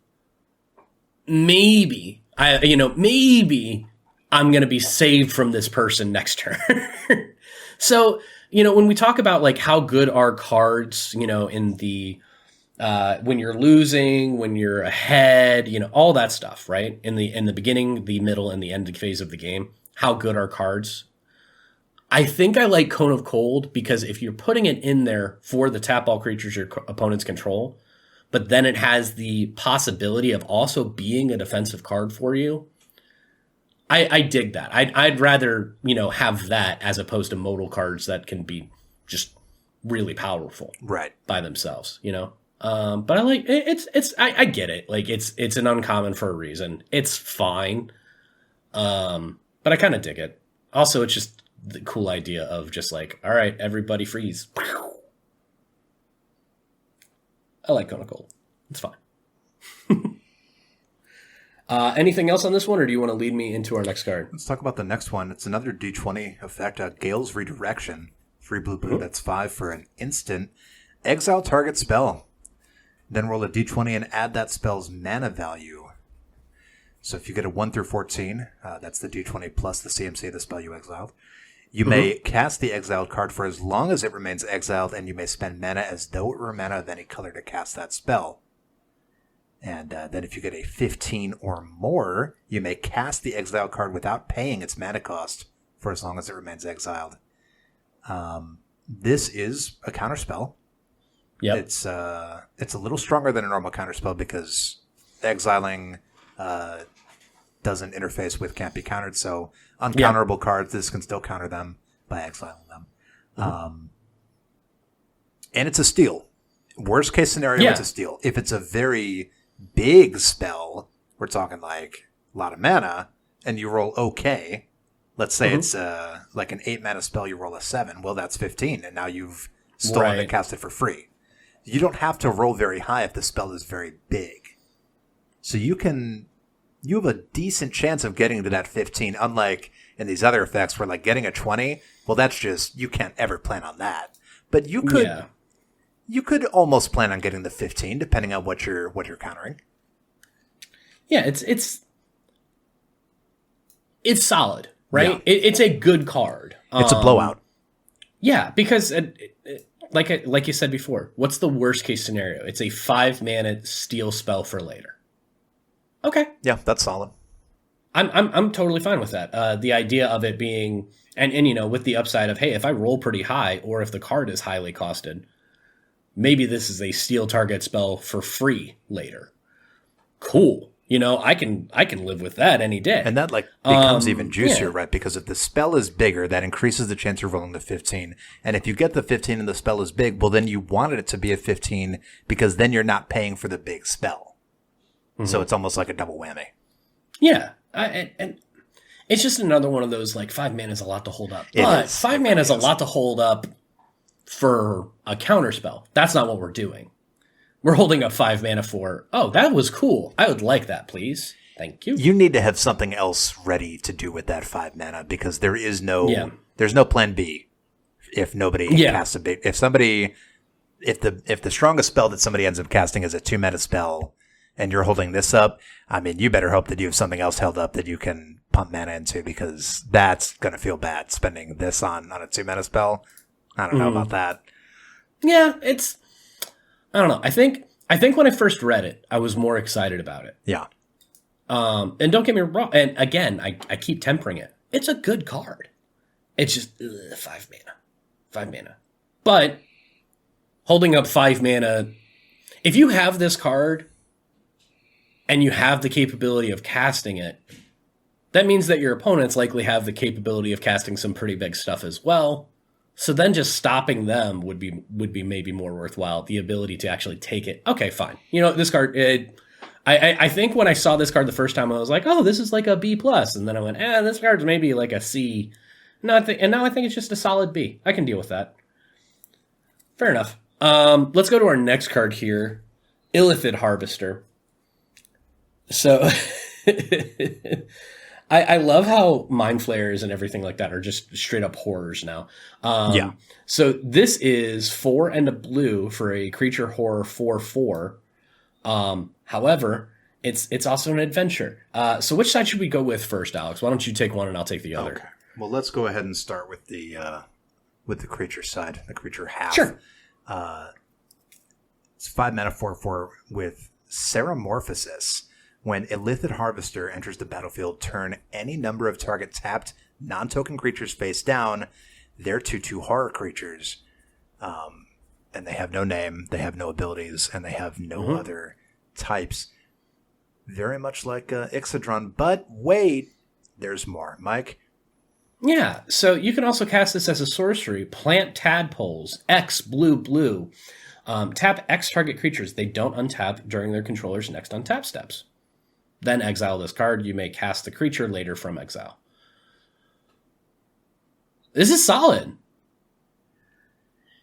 maybe I'm going to be saved from this person next turn. So, when we talk about like how good are cards, in the when you're losing, when you're ahead, all that stuff, right? In the beginning, the middle, and the end phase of the game, how good are cards? I think I like Cone of Cold because if you're putting it in there for the tap all creatures your opponents control, but then it has the possibility of also being a defensive card for you, I dig that. I'd rather, have that as opposed to modal cards that can be just really powerful by themselves, But I like I get it. Like it's an uncommon for a reason. It's fine. But I kind of dig it. Also, it's just the cool idea of just like, all right, everybody freeze. I like Cone of Cold. It's fine. Anything else on this one, or do you want to lead me into our next card? Let's talk about the next one. It's another D20 effect, Gails Redirection. 3 blue, that's 5 for an instant. Exile target spell. Then roll a D20 and add that spell's mana value. So if you get a 1 through 14, that's the D20 plus the CMC of the spell you exiled. You may cast the exiled card for as long as it remains exiled, and you may spend mana as though it were mana of any color to cast that spell. And then if you get a 15 or more, you may cast the exiled card without paying its mana cost for as long as it remains exiled. This is a counterspell. Yep. It's a little stronger than a normal counterspell because exiling doesn't interface with can't be countered. So uncounterable cards, this can still counter them by exiling them. And it's a steal. Worst case scenario, it's a steal. If it's a very big spell, we're talking like a lot of mana, and you roll okay. Let's say it's like an 8 mana spell, you roll a 7. Well, that's 15, and now you've stolen and cast it for free. You don't have to roll very high if the spell is very big. So you have a decent chance of getting to that 15, unlike in these other effects where like getting a 20, well, that's just, you can't ever plan on that. But you could you could almost plan on getting the 15 depending on what you're countering. Yeah, it's solid, right? Yeah. It's a good card. It's a blowout. Yeah, because like you said before, what's the worst case scenario? It's a 5 mana steal spell for later. Okay. Yeah, that's solid. I'm totally fine with that. The idea of it being and you know, with the upside of, hey, if I roll pretty high or if the card is highly costed, maybe this is a steal target spell for free later. Cool. You know, I can live with that any day. And that like becomes even juicier, right? Because if the spell is bigger, that increases the chance of rolling the 15. And if you get the 15 and the spell is big, well, then you wanted it to be a 15 because then you're not paying for the big spell. So it's almost like a double whammy. Yeah. And it's just another one of those, like, 5 mana is a lot to hold up. But 5 mana is a lot to hold up for a counterspell. That's not what we're doing. We're holding up 5 mana for, oh, that was cool. I would like that, please. Thank you. You need to have something else ready to do with that 5 mana because there is there's no plan B if nobody casts a big, if the strongest spell that somebody ends up casting is a 2 mana spell and you're holding this up, I mean, you better hope that you have something else held up that you can pump mana into because that's going to feel bad spending this on a 2 mana spell. I don't know about that. Yeah, I don't know. I think when I first read it, I was more excited about it. Yeah. And don't get me wrong. And again, I keep tempering it. It's a good card. It's just 5 mana. 5 mana. But holding up 5 mana, if you have this card and you have the capability of casting it, that means that your opponents likely have the capability of casting some pretty big stuff as well. So then just stopping them would be maybe more worthwhile. The ability to actually take it. Okay, fine. You know, this card, I think when I saw this card the first time, I was like, oh, this is like a B+. And then I went, this card's maybe like a C. And now I think it's just a solid B. I can deal with that. Fair enough. Let's go to our next card here. Illithid Harvester. So I love how Mind Flayers and everything like that are just straight up horrors now. So this is 4 and a blue for a creature horror 4/4. However, it's also an adventure. So which side should we go with first, Alex? Why don't you take one and I'll take the other? Okay. Well, let's go ahead and start with the creature side, the creature half. Sure. It's 5 mana 4/4 with Ceramorphosis. When Illithid Harvester enters the battlefield, turn any number of target tapped non-token creatures face down. They're 2/2 horror creatures. And they have no name, they have no abilities, and they have no other types. Very much like Ixodron, but wait, there's more. Mike? Yeah, so you can also cast this as a sorcery. Plant tadpoles, X, blue. Tap X target creatures. They don't untap during their controller's next untap steps. Then exile this card. You may cast the creature later from exile. This is solid.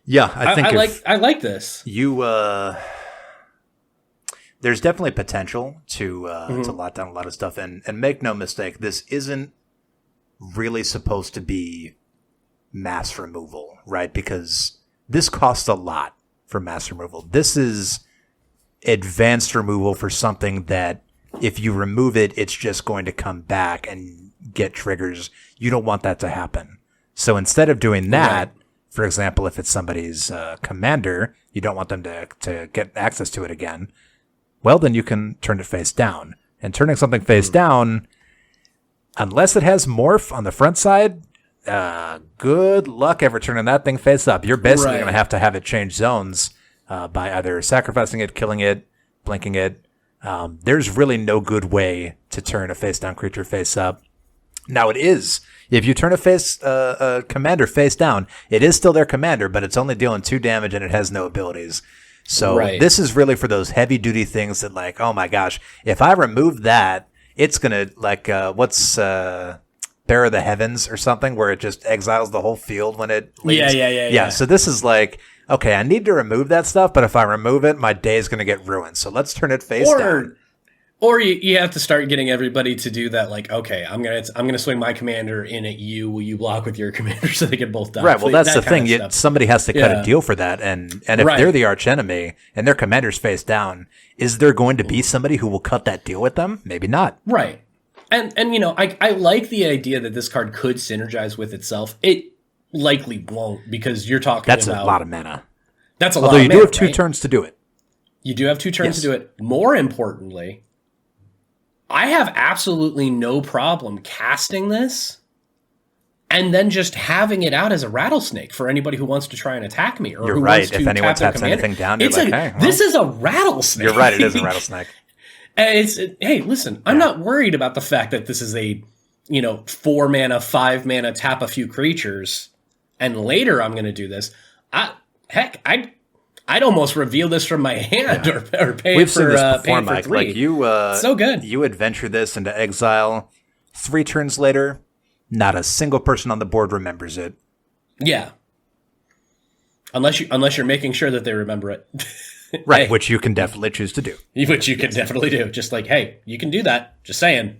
Yeah, I like this. There's definitely potential to lock down a lot of stuff, and make no mistake, this isn't really supposed to be mass removal, right? Because this costs a lot for mass removal. This is advanced removal for something that if you remove it, it's just going to come back and get triggers. You don't want that to happen. So instead of doing that, for example, if it's somebody's commander, you don't want them to get access to it again, well, then you can turn it face down. And turning something face down, unless it has morph on the front side, good luck ever turning that thing face up. You're basically going to have it change zones by either sacrificing it, killing it, blinking it. There's really no good way to turn a face-down creature face-up. Now it is. If you turn a commander face down, it is still their commander, but it's only dealing 2 damage and it has no abilities. So this is really for those heavy-duty things that, like, oh my gosh, if I remove that, it's going to, like, Bear of the Heavens or something, where it just exiles the whole field when it leaves. Yeah. So this is like, okay, I need to remove that stuff, but if I remove it, my day is going to get ruined. So let's turn it face down. Or you have to start getting everybody to do that. Like, okay, I'm gonna swing my commander in at you. Will you block with your commander so they can both die? Right. Well, that's the thing. Somebody has to cut a deal for that. And if they're the archenemy and their commander's face down, is there going to be somebody who will cut that deal with them? Maybe not. Right. And I like the idea that this card could synergize with itself. It likely won't, because you're talking about... That's a lot of mana. That's a lot of mana, Although you do have 2 turns to do it. You do have 2 turns to do it. More importantly, I have absolutely no problem casting this and then just having it out as a rattlesnake for anybody who wants to try and attack me. Or you're who right. Wants to if anyone taps anything down, you're like, hey, well, this is a rattlesnake. You're right. It is a rattlesnake. And hey, listen, I'm not worried about the fact that this is a, 4 mana, 5 mana, tap a few creatures, and later I'm going to do this. I'd almost reveal this from my hand or pay We've for seen this before, pay for Mike. 3. Like you, so good. You adventure this into exile. 3 turns later, not a single person on the board remembers it. Yeah, unless you're making sure that they remember it. Right, hey. Which you can definitely choose to do. Which you can definitely do. Just like, hey, you can do that. Just saying.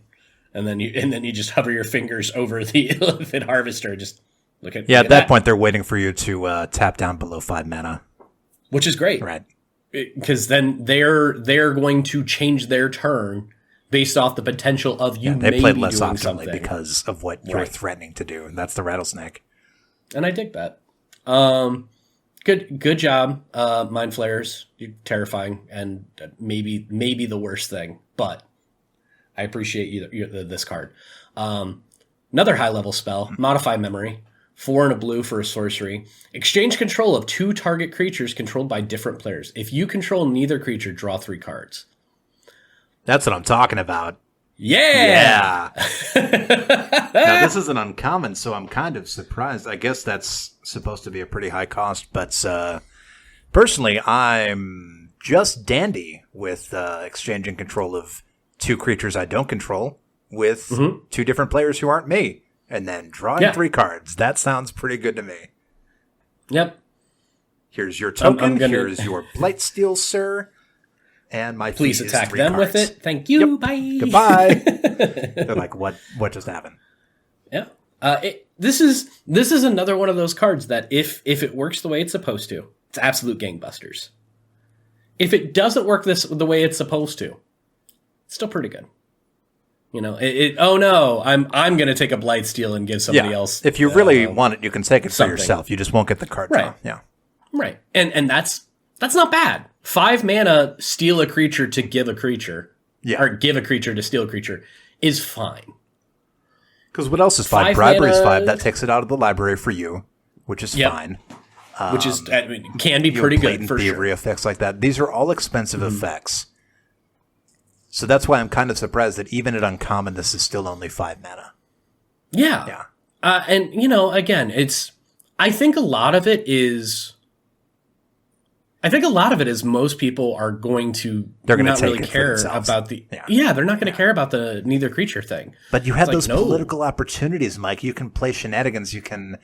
And then you just hover your fingers over the illithid harvester. Just look at at that point they're waiting for you to tap down below 5 mana, which is great, right? Because then they're going to change their turn based off the potential of you. They maybe play less doing optimally something because of what you're threatening to do, and that's the rattlesnake. And I dig that. Good job, Mind Flayers. You're terrifying, and maybe the worst thing, but I appreciate this card. Another high-level spell, Modify Memory. 4 and a blue for a sorcery. Exchange control of 2 target creatures controlled by different players. If you control neither creature, draw 3 cards. That's what I'm talking about. Yeah! Now, this is an uncommon, so I'm kind of surprised. I guess that's supposed to be a pretty high cost, but personally, I'm just dandy with exchanging control of 2 creatures I don't control with 2 different players who aren't me, and then drawing 3 cards. That sounds pretty good to me. Yep. Here's your token. Here's your Blightsteel, sir. And my please attack them cards. with it. Thank you. Yep. Bye. Goodbye. They're like, what just happened? Yeah. This is another one of those cards that if it works the way it's supposed to, it's absolute gangbusters. If it doesn't work the way it's supposed to, it's still pretty good. Oh no, I'm going to take a Blightsteel and give somebody else. If you really want it, you can take it for yourself. You just won't get the card draw. Right. Yeah. Right. And that's not bad. 5 mana, steal a creature to give a creature. Yeah. Or give a creature to steal a creature is fine. Because what else is 5? Bribery is 5. That takes it out of the library for you, which is fine. Which is can be pretty good for sure. Effects like that. These are all expensive effects. So that's why I'm kind of surprised that even at uncommon, this is still only 5 mana. Yeah. And, again, I think a lot of it is most people are going to not really care about the... Yeah, they're not going to care about the neither creature thing. But you have those political opportunities, Mike. You can play shenanigans. You can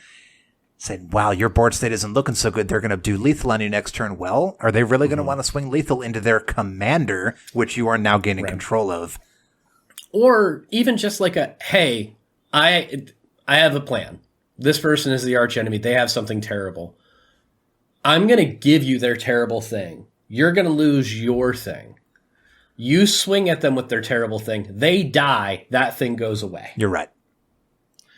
say, wow, your board state isn't looking so good. They're going to do lethal on you next turn. Well, are they really going to want to swing lethal into their commander, which you are now gaining control of? Or even just like hey, I have a plan. This person is the archenemy. They have something terrible. I'm going to give you their terrible thing. You're going to lose your thing. You swing at them with their terrible thing. They die. That thing goes away. You're right.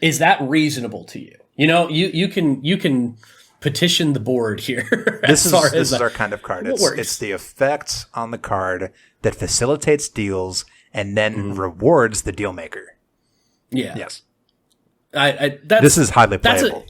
Is that reasonable to you? You can petition the board here. This is our kind of card. It's the effect on the card that facilitates deals and then rewards the deal maker. Yeah. Yes. This is highly playable.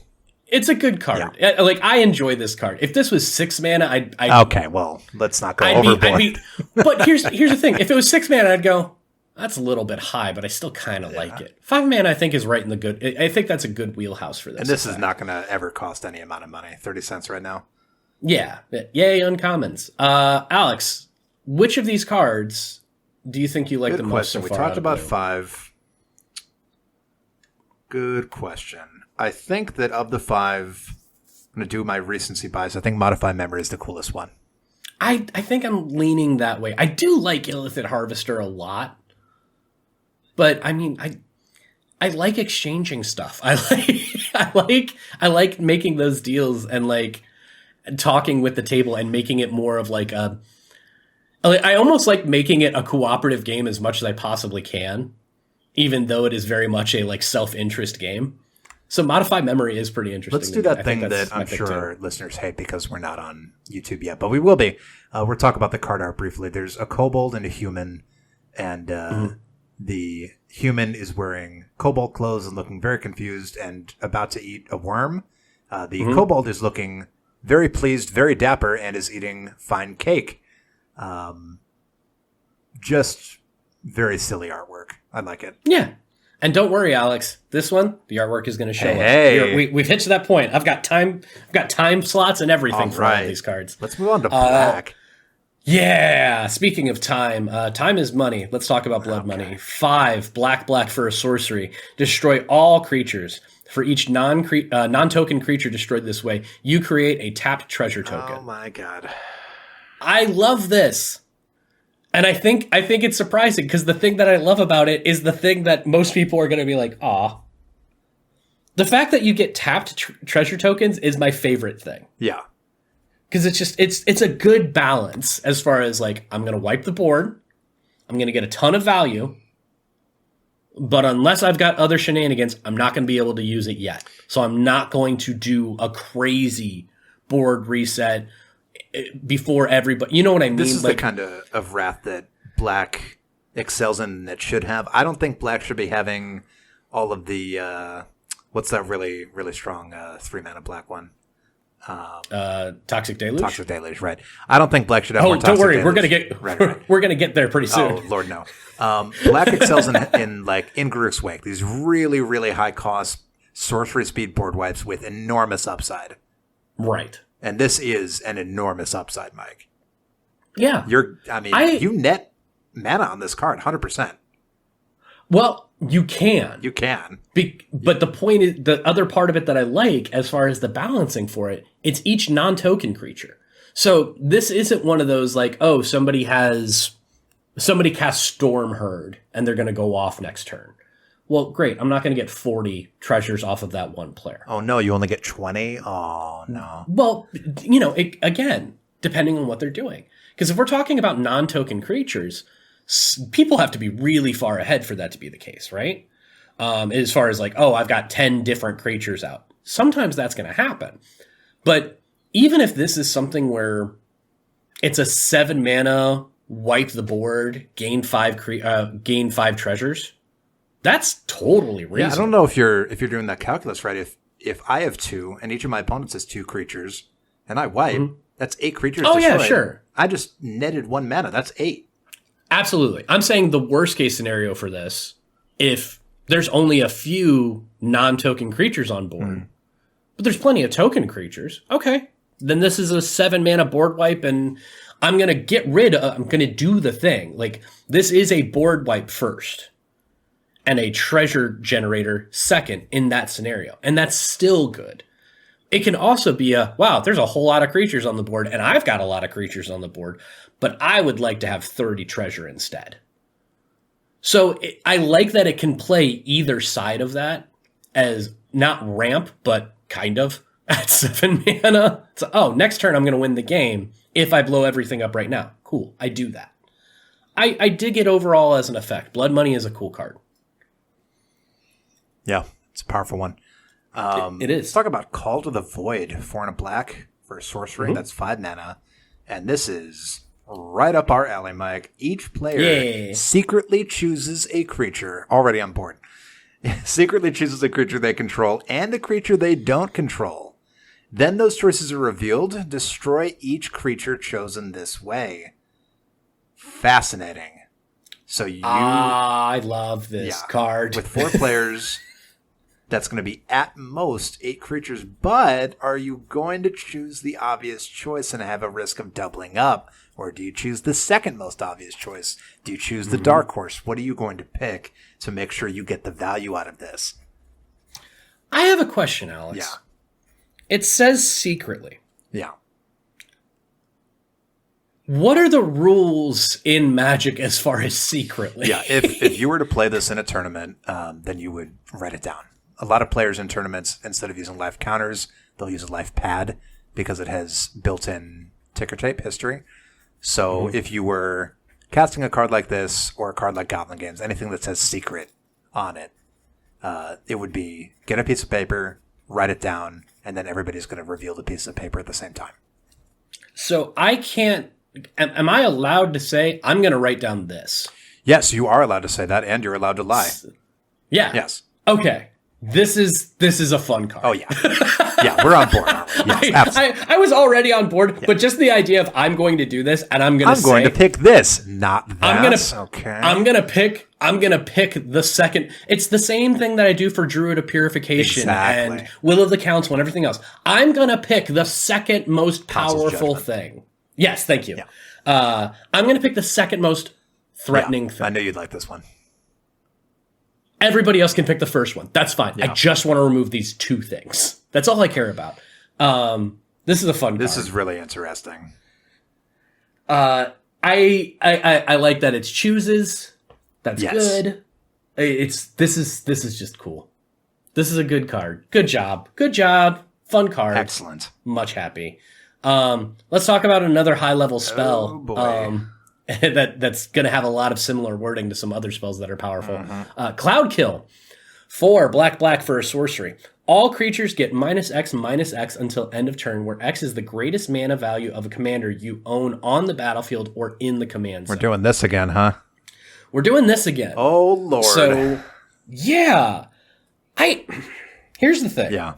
It's a good card. Yeah. Like, I enjoy this card. If this was 6 mana, I'd okay, well, let's not go overboard. But here's the thing. If it was 6 mana, I'd go, that's a little bit high, but I still kind of like it. 5 mana, I think, is right in the good. I think that's a good wheelhouse for this. And this is not going to ever cost any amount of money. 30 cents right now. Yeah. Yay, uncommons. Alex, which of these cards do you think you like the most so far? We talked about 5. Good question. I think that of the 5, I'm going to do my recency bias. I think Modify Memory is the coolest one. I think I'm leaning that way. I do like Illithid Harvester a lot. But I mean, I like exchanging stuff. I like making those deals and like talking with the table and making it more of like I almost like making it a cooperative game as much as I possibly can, even though it is very much a like self-interest game. So Modify Memory is pretty interesting. Let's do that thing that I'm sure our listeners hate because we're not on YouTube yet, but we will be. We'll talk about the card art briefly. There's a kobold and a human, and the human is wearing kobold clothes and looking very confused and about to eat a worm. The kobold is looking very pleased, very dapper, and is eating fine cake. Just very silly artwork. I like it. Yeah. And don't worry, Alex. This one, the artwork is going to show us. We've hit to that point. I've got time slots and everything for all of these cards. Let's move on to black. Yeah. Speaking of time, time is money. Let's talk about blood money. 5 black for a sorcery. Destroy all creatures. For each non-token creature destroyed this way, you create a tapped treasure token. Oh my god. I love this. And I think it's surprising because the thing that I love about it is the thing that most people are going to be like, aw. The fact that you get tapped treasure tokens is my favorite thing. Yeah. Because it's a good balance as far as like, I'm going to wipe the board. I'm going to get a ton of value. But unless I've got other shenanigans, I'm not going to be able to use it yet. So I'm not going to do a crazy board reset before everybody, you know what I mean? This is like, the kind of wrath that black excels in that should have. I don't think black should be having all of the what's that really really strong 3 mana black one? Toxic Deluge. Toxic Deluge, right? I don't think black should have. More don't worry, Deluge. we're gonna get we're gonna get there pretty soon. Oh Lord, no. Black excels in like Ingruk's Wake. These really really high cost sorcery speed board wipes with enormous upside. Right. And this is an enormous upside, Mike. Yeah. You net mana on this card, 100%. Well, you can. You can. But the point is, the other part of it that I like, as far as the balancing for it, it's each non-token creature. So this isn't one of those like, oh, somebody casts Storm Herd, and they're going to go off next turn. Well, great. I'm not going to get 40 treasures off of that one player. Oh, no. You only get 20? Oh, no. Well, again, depending on what they're doing. Because if we're talking about non-token creatures, people have to be really far ahead for that to be the case, right? As far as like, oh, I've got 10 different creatures out. Sometimes that's going to happen. But even if this is something where it's a 7 mana, wipe the board, gain 5 treasures, that's totally reasonable. Yeah, I don't know if you're doing that calculus right. If I have 2 and each of my opponents has 2 creatures and I wipe, that's 8 creatures destroyed. Yeah, sure. I just netted 1 mana. That's 8. Absolutely. I'm saying the worst case scenario for this, if there's only a few non-token creatures on board, but there's plenty of token creatures, okay, then this is a 7 mana board wipe and I'm going to do the thing. Like, this is a board wipe first and a treasure generator second in that scenario. And that's still good. It can also be wow, there's a whole lot of creatures on the board, and I've got a lot of creatures on the board, but I would like to have 30 treasure instead. So I like that it can play either side of that as not ramp, but kind of at 7 mana. So, next turn I'm going to win the game if I blow everything up right now. Cool, I do that. I dig it overall as an effect. Blood Money is a cool card. Yeah, it's a powerful one. It is. Let's talk about Call to the Void, 4 and a black for a sorcery. That's 5 mana. And this is right up our alley, Mike. Each player secretly chooses a creature already on board. secretly chooses a creature they control and a creature they don't control. Then those choices are revealed. Destroy each creature chosen this way. Fascinating. So I love this card. With 4 players, that's going to be at most 8 creatures. But are you going to choose the obvious choice and have a risk of doubling up? Or do you choose the second most obvious choice? Do you choose the dark horse? What are you going to pick to make sure you get the value out of this? I have a question, Alex. Yeah. It says secretly. Yeah. What are the rules in Magic as far as secretly? Yeah, if you were to play this in a tournament, then you would write it down. A lot of players in tournaments, instead of using life counters, they'll use a life pad because it has built-in ticker tape history. So if you were casting a card like this or a card like Goblin Games, anything that says secret on it, it would be get a piece of paper, write it down, and then everybody's going to reveal the piece of paper at the same time. So I can't... Am I allowed to say, I'm going to write down this? Yes, you are allowed to say that, and you're allowed to lie. Yeah. Yes. Okay. This is a fun card. Oh, yeah. Yeah, we're on board, aren't we? Yes, I was already on board, but just the idea of I'm going to do this, and I'm going to pick this, not that. I'm going to pick the second. It's the same thing that I do for Druid of Purification and Will of the Council and everything else. I'm going to pick the second most powerful thing. Yes, thank you. Yeah. I'm going to pick the second most threatening thing. I knew you'd like this one. Everybody else can pick the first one. That's fine. Yeah. I just want to remove these 2 things. That's all I care about. This is a fun card. This is really interesting. I like that it's chooses. That's good. This is just cool. This is a good card. Good job. Fun card. Excellent. Much happy. Let's talk about another high level spell. Oh boy. That's going to have a lot of similar wording to some other spells that are powerful. Cloud Kill. 4 black for a sorcery. All creatures get -X until end of turn, where X is the greatest mana value of a commander you own on the battlefield or in the command zone. We're doing this again, huh? We're doing this again. Oh, Lord. So, yeah. Here's the thing. Yeah.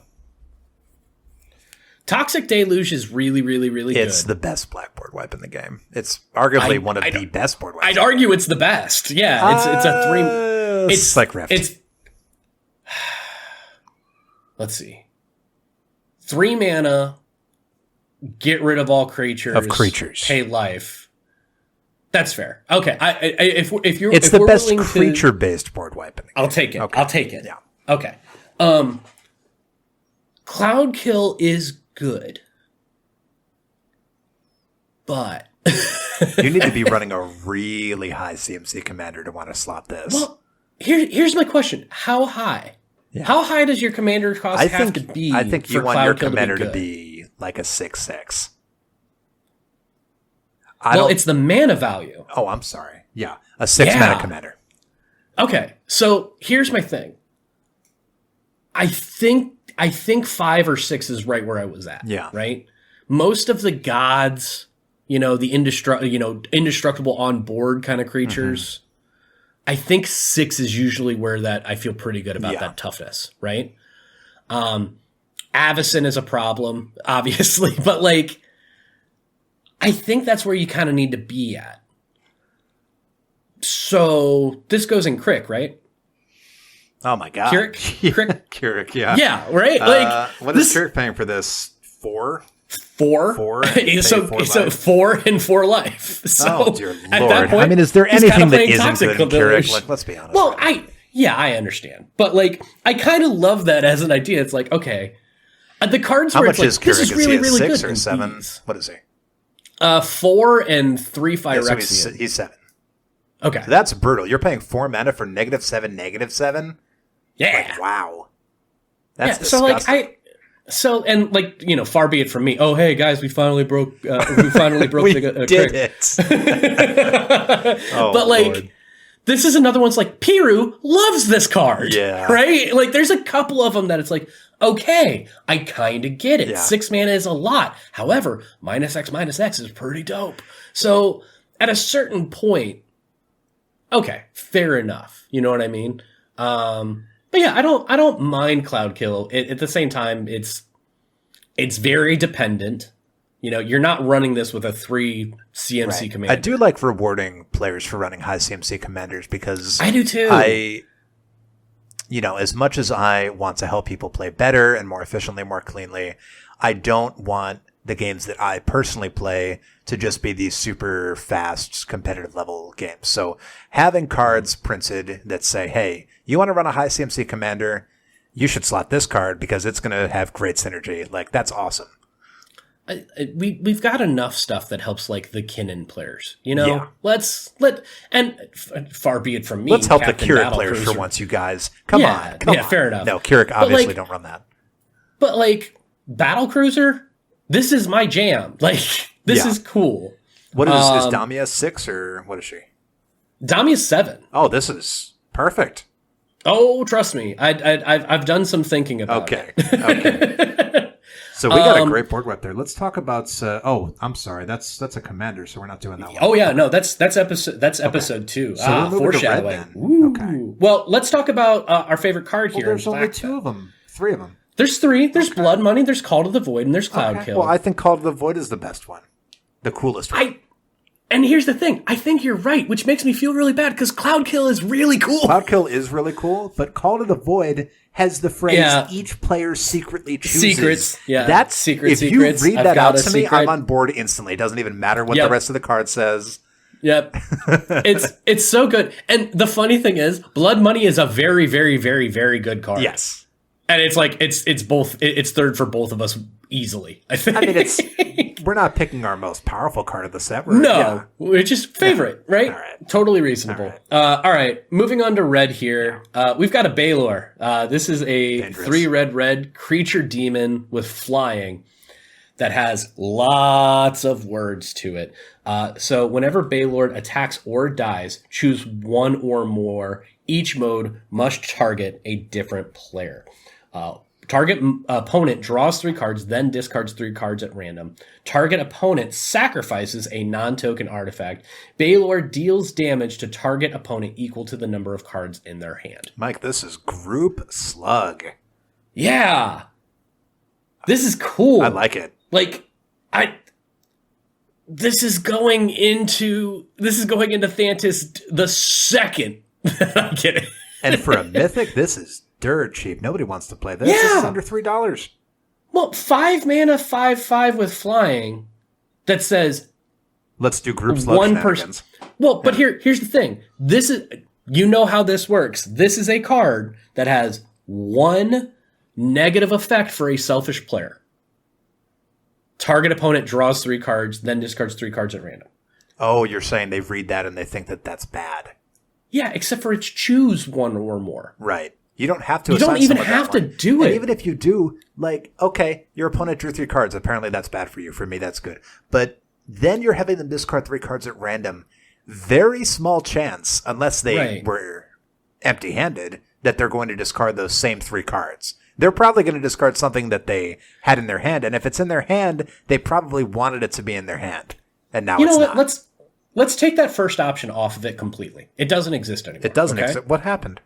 Toxic Deluge is really, really, really good. It's the best blackboard wipe in the game. It's arguably one of the best board wipes. I'd argue it's the best. Yeah, it's a 3... It's like Rift. Let's see. 3 mana, get rid of all creatures. Pay life. That's fair. Okay, if you're... It's the best creature-based board wipe in the game. I'll take it. Okay. I'll take it. Yeah. Okay. Cloud Kill is good. But... you need to be running a really high CMC commander to want to slot this. Well, here's my question. How high? Yeah. How high does your commander cost have to be? I think you want your commander to be like a 6/6. It's the mana value. Oh, I'm sorry. Yeah, a 6 mana commander. Okay, so here's my thing. I think 5 or 6 is right where I was at. Yeah. Right? Most of the gods, the indestructible on board kind of creatures, I think 6 is usually where that I feel pretty good about that toughness, right? Avacyn is a problem, obviously, but I think that's where you kind of need to be at. So this goes in Crick, right? Oh my god. Crick? Keurig, yeah. Yeah, right? What is Keurig paying for this? 4? 4? So 4 and 4 life. So dear Lord. At that point, is there anything that isn't good in Keurig? Let's be honest. Well, I understand. But I kind of love that as an idea. It's like, okay. The cards How where much it's is Keurig? This is really, really 6 good. Or 7? What is he? 4 and 3 Phyrexian. So he's 7. Okay. So that's brutal. You're paying 4 mana for -7/-7? Yeah. Wow. That's disgusting. Far be it from me. Oh, hey guys, we finally broke. We the did it. But Lord. this is another one's like Piru loves this card. Yeah. Right. There's a couple of them that it's like, okay, I kind of get it. Yeah. 6 mana is a lot. However, -X is pretty dope. So at a certain point, okay, fair enough. You know what I mean? But yeah, I don't mind Cloud Kill. At the same time, it's very dependent. You know, you're not running this with a 3 CMC commander. I do like rewarding players for running high CMC commanders because I do too. You know, as much as I want to help people play better and more efficiently, more cleanly, I don't want the games that I personally play to just be these super fast competitive level games. So having cards printed that say, hey, you want to run a high CMC commander, you should slot this card because it's going to have great synergy. Like, that's awesome. We've got enough stuff that helps like the Kinnan players, you know. Yeah. Far be it from me. Let's help Captain the Keurig Battle players Cruiser. for once, you guys. Come on. Fair enough. No, Keurig obviously don't run that. But like Battle Cruiser, this is my jam. Like this is cool. What is Damia 6 or what is she? Damia's 7. Oh, this is perfect. Oh, trust me, I've done some thinking about it. Okay. So we got a great board wipe there. Let's talk about. I'm sorry. That's a commander, so we're not doing that one. Oh yeah, no, that's episode 2. So foreshadowing. Okay. Well, let's talk about our favorite card here. There's only 2 of them. 3 of them. There's 3. There's Blood Money. There's Call to the Void, and there's Cloud Kill. Well, I think Call to the Void is the best one, the coolest one. And here's the thing. I think you're right, which makes me feel really bad because Cloud Kill is really cool. Cloud Kill is really cool, but Call to the Void has the phrase each player secretly chooses. Secrets. Yeah. That's secrets. If you read that out to me, I'm on board instantly. It doesn't even matter what the rest of the card says. Yep. It's so good. And the funny thing is, Blood Money is a very, very, very, very good card. Yes. And it's like it's third for both of us easily. I think. I mean, we're not picking our most powerful card of the set. We're just favorite, right? All right. Totally reasonable. All right. Moving on to red here. We've got a Baldur. This is a Dangerous. 3 red creature demon with flying that has lots of words to it. So whenever Baldur attacks or dies, choose 1 or more. Each mode must target a different player. Target opponent draws 3 cards, then discards 3 cards at random. Target opponent sacrifices a non-token artifact. Baldur deals damage to target opponent equal to the number of cards in their hand. Mike, this is Group Slug. Yeah. This is cool. I like it. Like, this is going into Thantis the second that I get it. And for a mythic, this is dirt cheap. Nobody wants to play this. This is under $3. Well, 5 mana, 5/5 with flying that says let's do Group Slug shenanigans. Well, but here's the thing. This is, you know how this works. This is a card that has 1 negative effect for a selfish player. Target opponent draws 3 cards, then discards 3 cards at random. Oh, you're saying they read that and they think that that's bad. Yeah, except for it's choose 1 or more. Right. You don't have to. You don't even have to do it. And even if you do, like, okay, your opponent drew 3 cards. Apparently that's bad for you. For me, that's good. But then you're having them discard 3 cards at random. Very small chance, unless they were empty-handed, that they're going to discard those same 3 cards. They're probably going to discard something that they had in their hand. And if it's in their hand, they probably wanted it to be in their hand. And now it's not. Let's take that first option off of it completely. It doesn't exist anymore. It doesn't exist. What happened?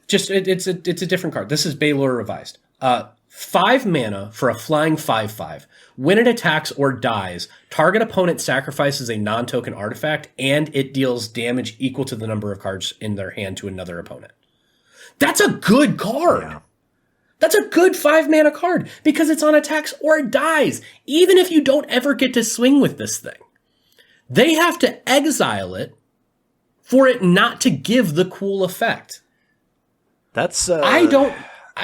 Just it's a different card. This is Baldur revised. 5 mana for a flying 5/5. When it attacks or dies, target opponent sacrifices a non-token artifact, and it deals damage equal to the number of cards in their hand to another opponent. That's a good card. Yeah. That's a good 5 mana card because it's on attacks or it dies. Even if you don't ever get to swing with this thing, they have to exile it for it not to give the cool effect. That's I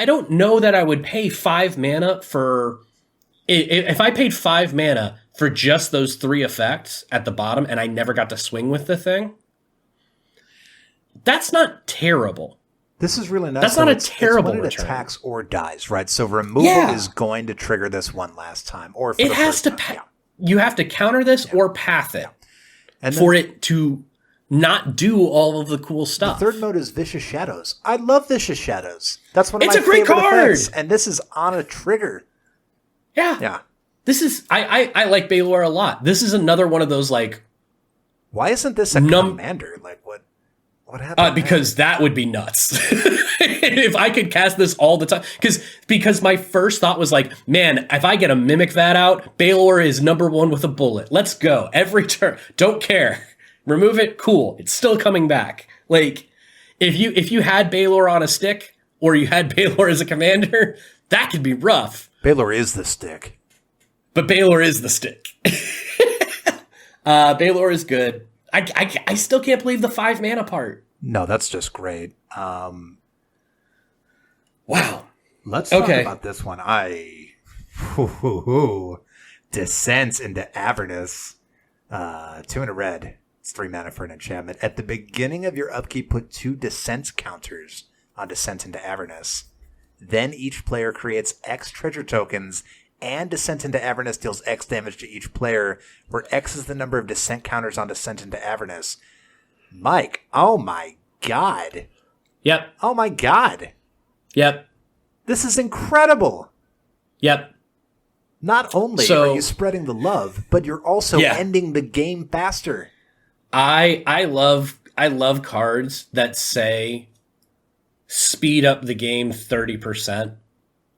don't know that I would pay 5 mana for, if I paid 5 mana for just those 3 effects at the bottom and I never got to swing with the thing. That's not terrible. This is really nice. That's not a terrible when it return. Attacks or dies, right? So removal is going to trigger this one last time, or for it the has first to. time. You have to counter this or path it, and for it to not do all of the cool stuff. The third mode is Vicious Shadows. I love Vicious Shadows. That's one of my favorite card. Effects, and this is on a trigger. Yeah. This is I like Baldur a lot. This is another one of those like. Why isn't this a commander? Like what happened? Because that would be nuts. If I could cast this all the time, because my first thought was like, man, if I get a Mimic that out, Baldur is number 1 with a bullet. Let's go every turn. Don't care. Remove it. Cool. It's still coming back. Like if you had Baldur on a stick or you had Baldur as a commander, that could be rough. Baldur is the stick. But Baldur is the stick. Baldur is good. I still can't believe the 5 mana part. No, that's just great. Wow. Let's talk about this one. Descent into Avernus. 2 and a red. It's 3 mana for an enchantment. At the beginning of your upkeep, put 2 descent counters on Descent into Avernus. Then each player creates X treasure tokens, and Descent into Avernus deals X damage to each player, where X is the number of descent counters on Descent into Avernus. Mike, oh my god. Yep. Oh my god. Yep. This is incredible. Yep. Not only are you spreading the love, but you're also ending the game faster. I love cards that say speed up the game 30%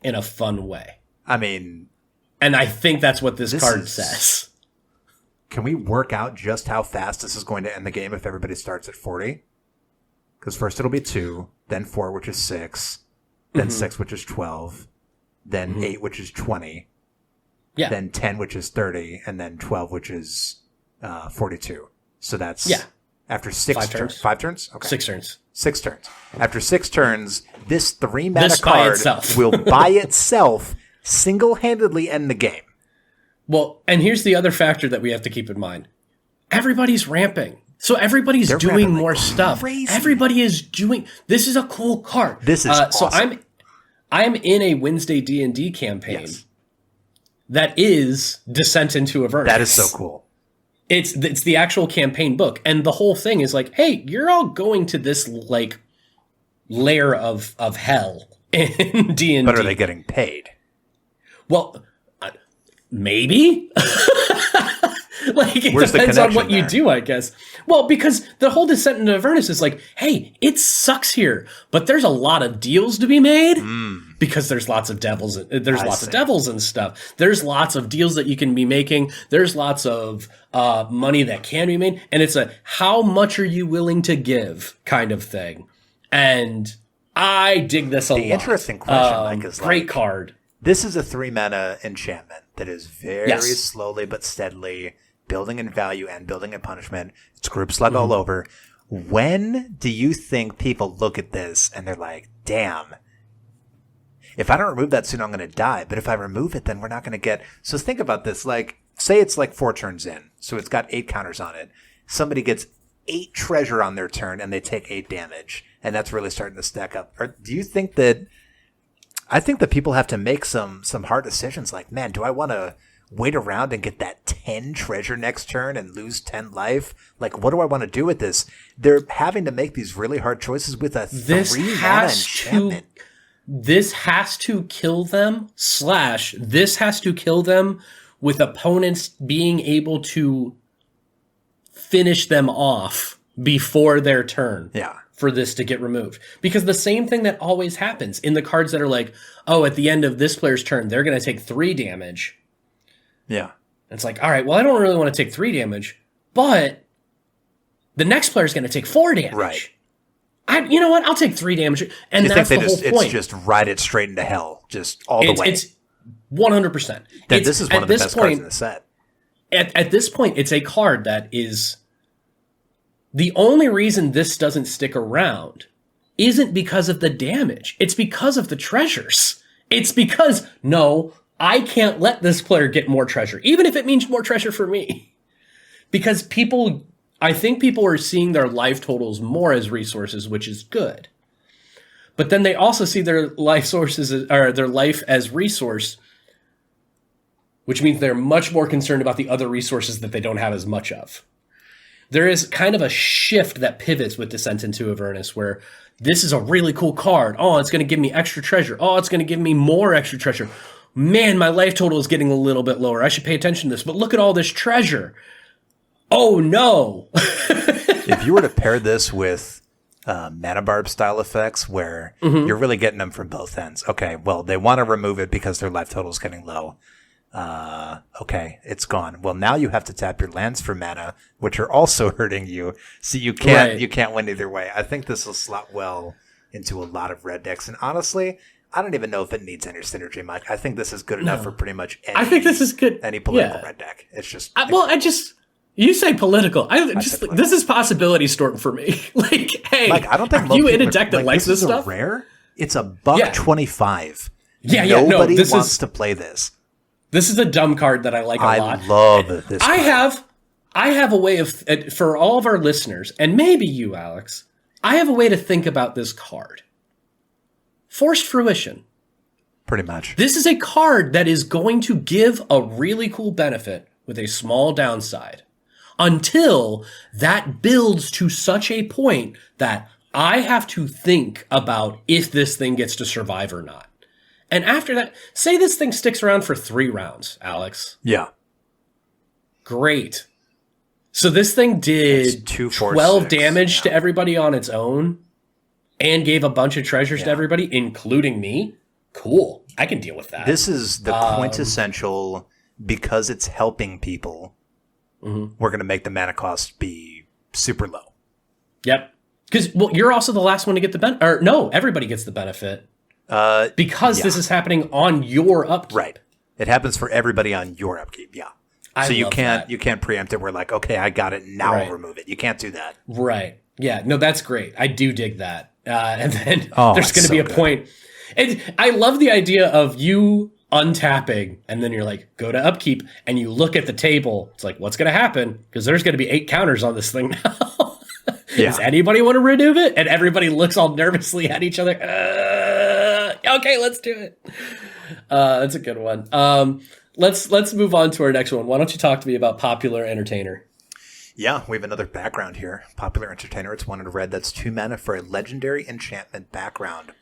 in a fun way. I mean, and I think that's what this card says. Can we work out just how fast this is going to end the game if everybody starts at 40? Because first it'll be 2, then 4, which is 6, then 6, which is 12, then 8, which is 20, then 10, which is 30, and then 12, which is 42. So that's after 6 turns. 5 turns? Okay. 6 turns. 6 turns. After 6 turns, this 3 mana card will by itself single-handedly end the game. Well, and here's the other factor that we have to keep in mind. Everybody's ramping. So everybody's doing more stuff. Crazy. Everybody is doing... This is a cool card. This is awesome. So I'm in a Wednesday D&D campaign that is Descent into Avernus. That is so cool. It's the actual campaign book. And the whole thing is like, hey, you're all going to this like layer of hell in D&D. But are they getting paid? Well, maybe. Like, it depends on what you do, I guess. Well, because the whole Descent into Avernus is like, hey, it sucks here, but there's a lot of deals to be made because there's lots of devils. There's lots of devils and stuff. There's lots of deals that you can be making. There's lots of money that can be made. And it's a how much are you willing to give kind of thing. And I dig this a lot. The interesting question, Mike, is great card. This is a 3 mana enchantment that is very slowly but steadily building in value and building in punishment. It's group slug all over. When do you think people look at this and they're like, damn, if I don't remove that soon, I'm going to die. But if I remove it, then we're not going to get... So think about this. Like, say it's like 4 turns in. So it's got 8 counters on it. Somebody gets 8 treasure on their turn and they take 8 damage. And that's really starting to stack up. Or do you think that... I think that people have to make some hard decisions like, man, do I want to wait around and get that 10 treasure next turn and lose 10 life? Like, what do I want to do with this? They're having to make these really hard choices with a 3-mana enchantment. This has to kill them, / this has to kill them with opponents being able to finish them off before their turn. Yeah. For this to get removed. Because the same thing that always happens in the cards that are like, oh, at the end of this player's turn, they're going to take 3 damage. Yeah. It's like, all right, well, I don't really want to take 3 damage, but the next player's going to take 4 damage. Right. You know what? I'll take 3 damage. And that's the whole point. It's just ride it straight into hell. Just all the way. It's 100%. This is one of the best cards in the set. At this point, it's a card that is... The only reason this doesn't stick around isn't because of the damage. It's because of the treasures. It's because, no, I can't let this player get more treasure, even if it means more treasure for me. Because I think people are seeing their life totals more as resources, which is good. But then they also see their life sources or their life as resource, which means they're much more concerned about the other resources that they don't have as much of. There is kind of a shift that pivots with Descent into Avernus where this is a really cool card. Oh, it's going to give me extra treasure. Oh, it's going to give me more extra treasure. Man, my life total is getting a little bit lower. I should pay attention to this. But look at all this treasure. Oh, no. If you were to pair this with mana barb style effects where you're really getting them from both ends. Okay, well, they want to remove it because their life total is getting low. Okay, it's gone. Well, now you have to tap your lands for mana, which are also hurting you. So you can't win either way. I think this will slot well into a lot of red decks. And honestly, I don't even know if it needs any synergy, Mike. I think this is good enough for pretty much any. I think this is good. Any political red deck. It's just you say political. This is possibility storm for me. Like, hey, Mike, I don't think are you in a deck that likes this stuff? Rare. It's a $1.25. Nobody wants to play this. This is a dumb card that I like a lot. I love this. I have a way of, for all of our listeners, and maybe you, Alex, I have a way to think about this card. Forced fruition. Pretty much. This is a card that is going to give a really cool benefit with a small downside until that builds to such a point that I have to think about if this thing gets to survive or not. And after that, say this thing sticks around for 3 rounds, Alex. Yeah. Great. So this thing did 12 damage to everybody on its own and gave a bunch of treasures to everybody, including me. Cool. I can deal with that. This is the quintessential, because it's helping people, we're going to make the mana cost be super low. Yep. Because you're also the last one to get the benefit. Or no, everybody gets the benefit. Because this is happening on your upkeep. Right. It happens for everybody on your upkeep, yeah. So you can't preempt it. We're like, okay, I got it, now I'll remove it. You can't do that. Right. Yeah, no, that's great. I do dig that. And then there's going to be a point. I love the idea of you untapping, and then you're like, go to upkeep, and you look at the table. It's like, what's going to happen? Because there's going to be 8 counters on this thing now. Does anybody want to remove it? And everybody looks all nervously at each other. Okay, let's do it. That's a good one. Let's move on to our next one. Why don't you talk to me about Popular Entertainer? Yeah, we have another background here. Popular Entertainer. It's 1 in a red. That's 2 mana for a legendary enchantment background.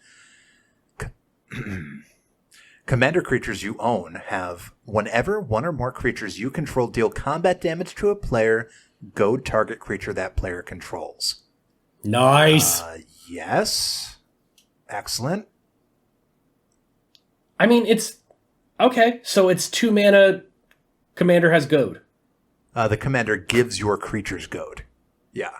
Commander creatures you own have, whenever one or more creatures you control deal combat damage to a player, goad target creature that player controls. Nice. Yes. Excellent. I mean, it's okay. So it's 2 mana. Commander has goad. The commander gives your creatures goad. Yeah.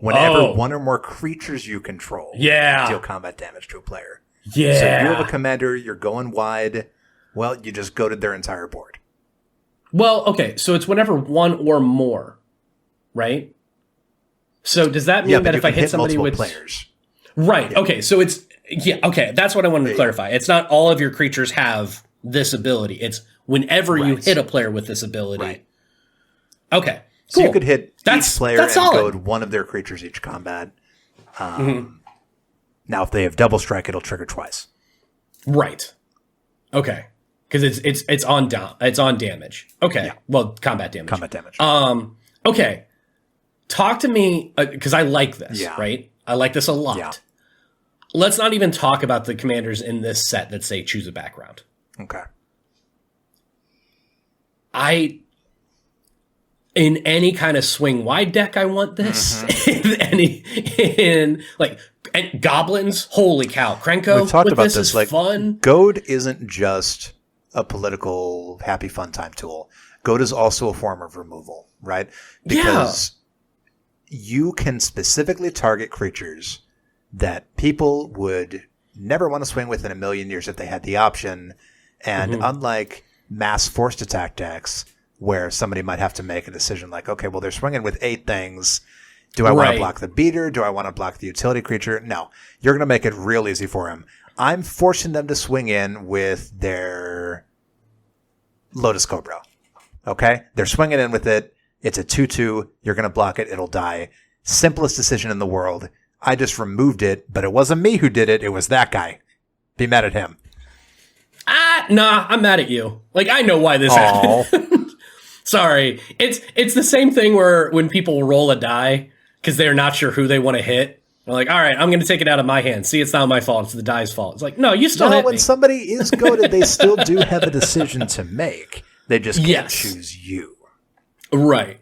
Whenever one or more creatures you control deal combat damage to a player. Yeah. So you have a commander, you're going wide. Well, you just goaded their entire board. Well, okay. So it's whenever 1 or more, right? So does that mean that if I hit somebody with players? Right. Yeah. Okay. So it's okay. That's what I wanted to clarify. It's not all of your creatures have this ability. It's whenever you hit a player with this ability. Right. Okay. So you could hit each player and solid. goad one of their creatures each combat. Now, if they have double strike, it'll trigger twice. Right. Okay. Because it's on damage. Okay. Yeah. Well, combat damage. Combat damage. Okay. Talk to me because I like this. Right. I like this a lot. Yeah. Let's not even talk about the commanders in this set that say choose a background. Okay. In any kind of swing wide deck, I want this. in goblins, holy cow! Krenko We've talked with about this this. is like, fun. Goad isn't just a political happy fun time tool. Goad is also a form of removal, right? Because you can specifically target creatures that people would never want to swing with in a million years if they had the option. And unlike mass forced attack decks, where somebody might have to make a decision like, okay, well, they're swinging with 8 things. Do I want to block the beater? Do I want to block the utility creature? No. You're going to make it real easy for them. I'm forcing them to swing in with their Lotus Cobra. Okay? They're swinging in with it. It's a 2/2. You're going to block it. It'll die. Simplest decision in the world. I just removed it, but it wasn't me who did it. It was that guy. Be mad at him. Nah, I'm mad at you. Like, I know why this happened. Sorry. It's the same thing where when people roll a die because they're not sure who they want to hit. They're like, all right, I'm going to take it out of my hand. See, it's not my fault. It's the die's fault. It's like, no, you still hit me. When somebody is goaded, they still do have a decision to make. They just can't choose you. Right.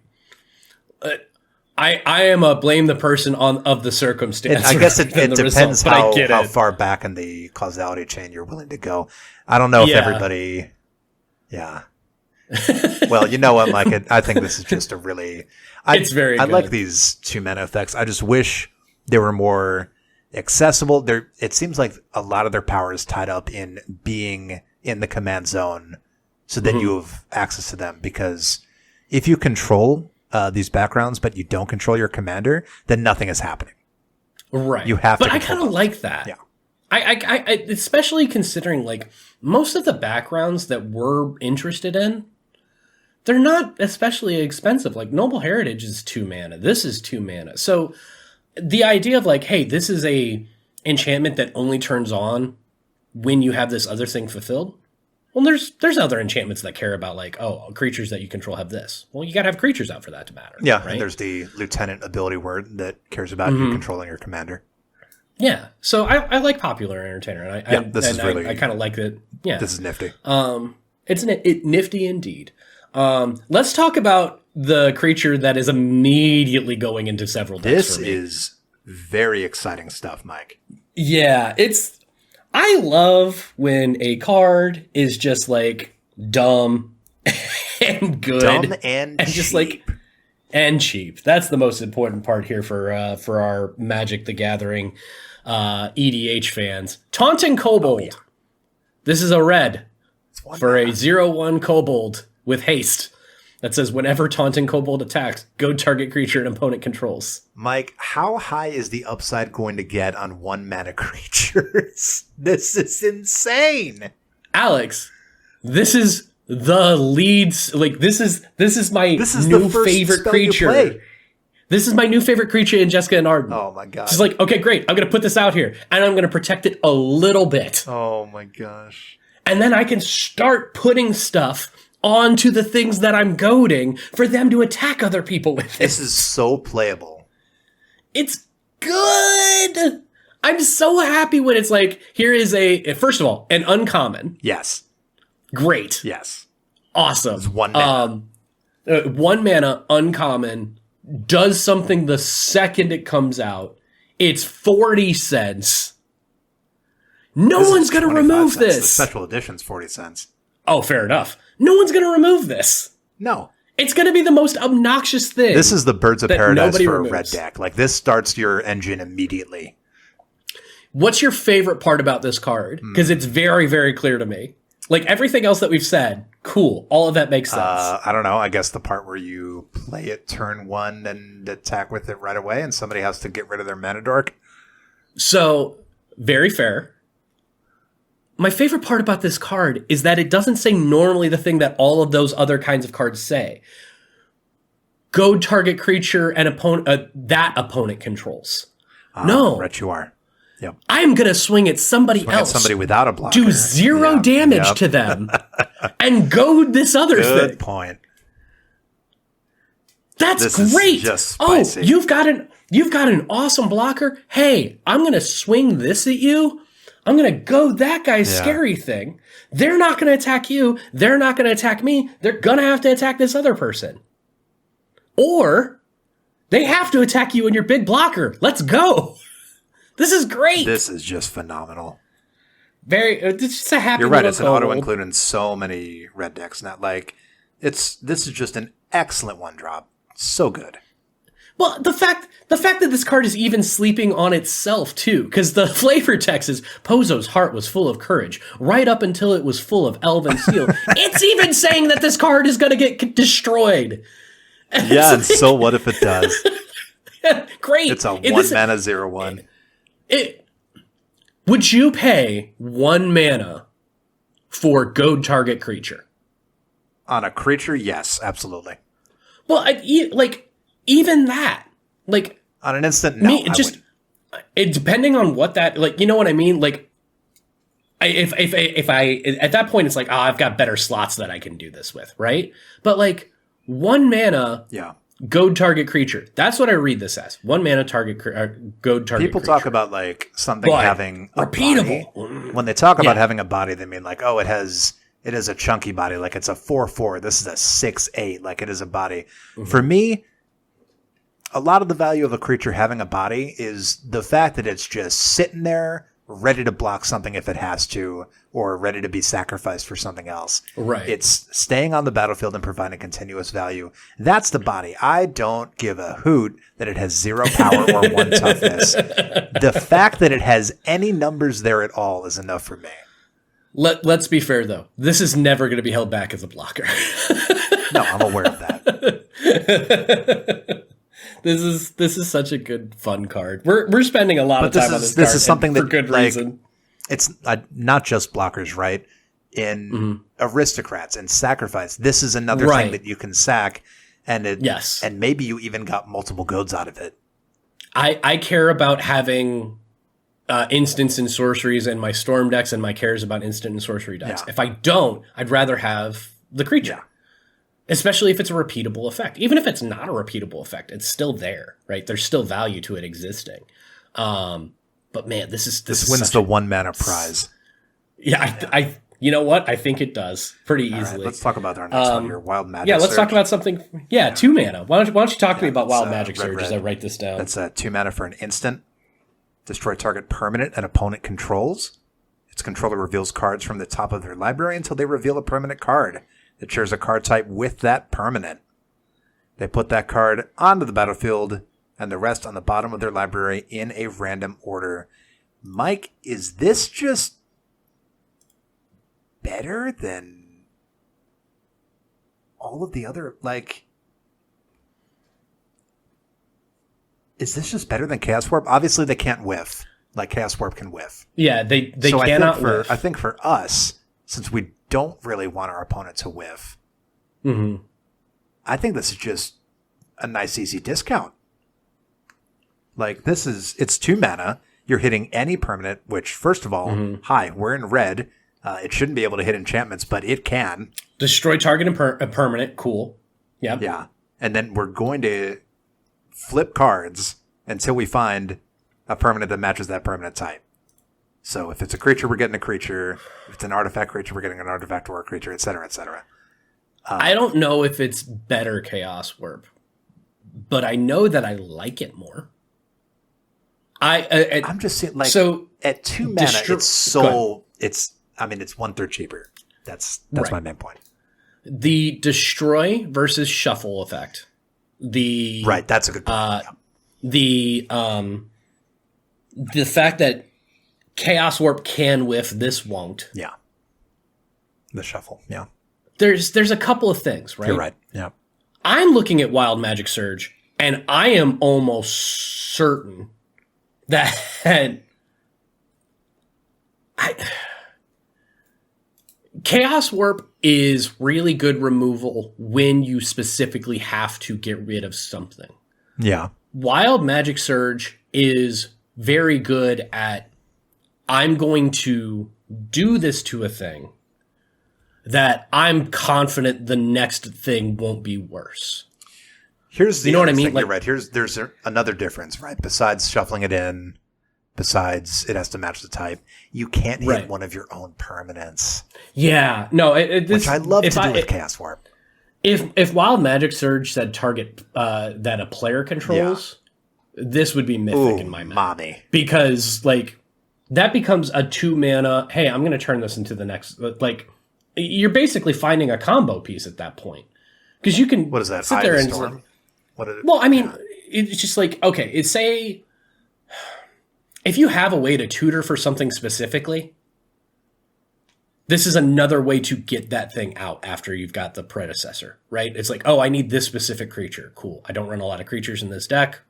I am a blame the person of the circumstance. I guess it depends how far back in the causality chain you're willing to go. I don't know if everybody. Yeah. Well, you know what, Mike? I think this is just a really. It's very. I like these 2-mana effects. I just wish they were more accessible. It seems like a lot of their power is tied up in being in the command zone, so that you have access to them. Because if you control these backgrounds, but you don't control your commander, then nothing is happening. Right. You have to. But I kind of like that. Yeah. I especially considering like most of the backgrounds that we're interested in, they're not especially expensive. Like Noble Heritage is 2 mana. This is 2 mana. So the idea of like, hey, this is a enchantment that only turns on when you have this other thing fulfilled. Well, there's other enchantments that care about like, oh, creatures that you control have this. Well, you got to have creatures out for that to matter. Yeah, right? And there's the Lieutenant ability word that cares about you controlling your commander. Yeah, so I like Popular Entertainer, and I kind of like it. Yeah, this is nifty. It's nifty indeed. Let's talk about the creature that is immediately going into several decks. This is very exciting stuff, Mike. Yeah, I love when a card is just like dumb and good, dumb and cheap. Just like and cheap. That's the most important part here for our Magic the Gathering EDH fans. Taunting Kobold. Oh, yeah. This is a red for a 0/1 Kobold with haste. That says, whenever Taunting Kobold attacks, go target creature an opponent controls. Mike, how high is the upside going to get on 1-mana creatures? This is insane. Alex, this is the leads. Like, this is my new favorite creature. This is my new favorite creature in Jessica and Arden. Oh, my God. She's like, okay, great. I'm going to put this out here, and I'm going to protect it a little bit. Oh, my gosh. And then I can start putting stuff onto the things that I'm goading for them to attack other people with. This is so playable. It's good. I'm so happy when it's like, here is first of all, an uncommon. Yes. Great. Yes. Awesome. It's 1 mana. 1 mana uncommon does something the second it comes out. It's 40 cents. No one's going to remove this. The special edition's 40 cents. Oh, fair enough. No one's going to remove this. No. It's going to be the most obnoxious thing. This is the Birds of Paradise for a red deck. Like, this starts your engine immediately. What's your favorite part about this card? Because it's very, very clear to me. Like, everything else that we've said, cool. All of that makes sense. I don't know. I guess the part where you play it turn 1 and attack with it right away, and somebody has to get rid of their mana dork. So, very fair. My favorite part about this card is that it doesn't say normally the thing that all of those other kinds of cards say. Go target creature and that opponent controls. No. Right you are. Yep. I'm going to swing at somebody else. Somebody without a blocker. Do 0 damage to them. And goad this other thing. Good point. That's great. Is just spicy. Oh, you've got an awesome blocker. Hey, I'm going to swing this at you. I'm going to go that guy's scary thing. They're not going to attack you. They're not going to attack me. They're going to have to attack this other person. Or they have to attack you and your big blocker. Let's go. This is great. This is just phenomenal. It's just a happy. You're right. It's an auto include in so many red decks. Not like this is just an excellent 1-drop. So good. Well, the fact that this card is even sleeping on itself, too, because the flavor text is, Pozo's heart was full of courage, right up until it was full of elven steel. It's even saying that this card is going to get destroyed. Yeah, and so what if it does? Great. It's a 1-mana 0/1. Would you pay 1 mana for goad target creature? On a creature, yes, absolutely. Well, even that, like, on an instant, no. Depending on what that, like, you know what I mean? Like, if I at that point, it's like, I've got better slots that I can do this with, right? But like 1 mana, goad target creature. That's what I read this as. 1 mana goad target. People creature. talk about like something having a repeatable. Body. When they talk about having a body, they mean like, oh, it is a chunky body, like it's a 4/4. This is a 6/8, like it is a body. Mm-hmm. For me. a lot of the value of a creature having a body is the fact that it's just sitting there ready to block something if it has to, or ready to be sacrificed for something else. Right. It's staying on the battlefield and providing continuous value. That's the body. I don't give a hoot that it has 0 power or 1 toughness. The fact that it has any numbers there at all is enough for me. Let's be fair, though. This is never going to be held back as a blocker. No, I'm aware of that. This is such a good fun card. We're spending a lot of time on this card. This is something that, for good reason. It's not just blockers, right? In aristocrats and sacrifice, this is another thing that you can sack, and and maybe you even got multiple goads out of it. I care about having instants and sorceries in my storm decks, and my cares about instant and sorcery decks. Yeah. If I don't, I'd rather have the creature. Yeah. Especially if it's a repeatable effect. Even if it's not a repeatable effect, it's still there, right? There's still value to it existing. But man, this wins the 1 mana prize. Yeah, I you know what? I think it does pretty easily. Right, let's talk about our next one here, Wild Magic. Yeah, let's talk about something. Yeah, 2 mana. Why don't you talk to me about Wild Magic Surge as I write this down? That's 2 mana for an instant. Destroy target permanent an opponent controls. Its controller reveals cards from the top of their library until they reveal a permanent card that shares a card type with that permanent. They put that card onto the battlefield and the rest on the bottom of their library in a random order. Mike, is this just better than all of the other, is this just better than Chaos Warp? Obviously they can't whiff. Like Chaos Warp can whiff. Yeah, they cannot whiff. I think for us, since we don't really want our opponent to whiff, I think this is just a nice, easy discount. It's 2 mana. You're hitting any permanent, which, first of all, hi, we're in red. It shouldn't be able to hit enchantments, but it can. Destroy target and permanent. Cool. Yep. Yeah. And then we're going to flip cards until we find a permanent that matches that permanent type. So if it's a creature, we're getting a creature. If it's an artifact creature, we're getting an artifact or a creature, et cetera, et cetera. I don't know if it's better Chaos Warp, but I know that I like it more. I'm just saying, so at 2 mana, it's 1/3 cheaper. That's my main point. The destroy versus shuffle effect. That's a good point. The fact that Chaos Warp can whiff, this won't. Yeah. The shuffle. Yeah. There's a couple of things, right? You're right. Yeah. I'm looking at Wild Magic Surge, and I am almost certain that Chaos Warp is really good removal when you specifically have to get rid of something. Yeah. Wild Magic Surge is very good at, I'm going to do this to a thing that I'm confident the next thing won't be worse. Here's the you know what I mean? You're right. There's another difference, right? Besides shuffling it in, besides it has to match the type, you can't hit one of your own permanents. Yeah, no, which I love to do with Chaos Warp. If Wild Magic Surge said target that a player controls, this would be mythic in my mind. Mommy. Because that becomes a 2 mana. Hey, I'm going to turn this into the next. You're basically finding a combo piece at that point, because you can. What is that? Sit there and Storm? It's just okay. It's say if you have a way to tutor for something specifically, this is another way to get that thing out after you've got the predecessor, right? It's I need this specific creature. Cool. I don't run a lot of creatures in this deck.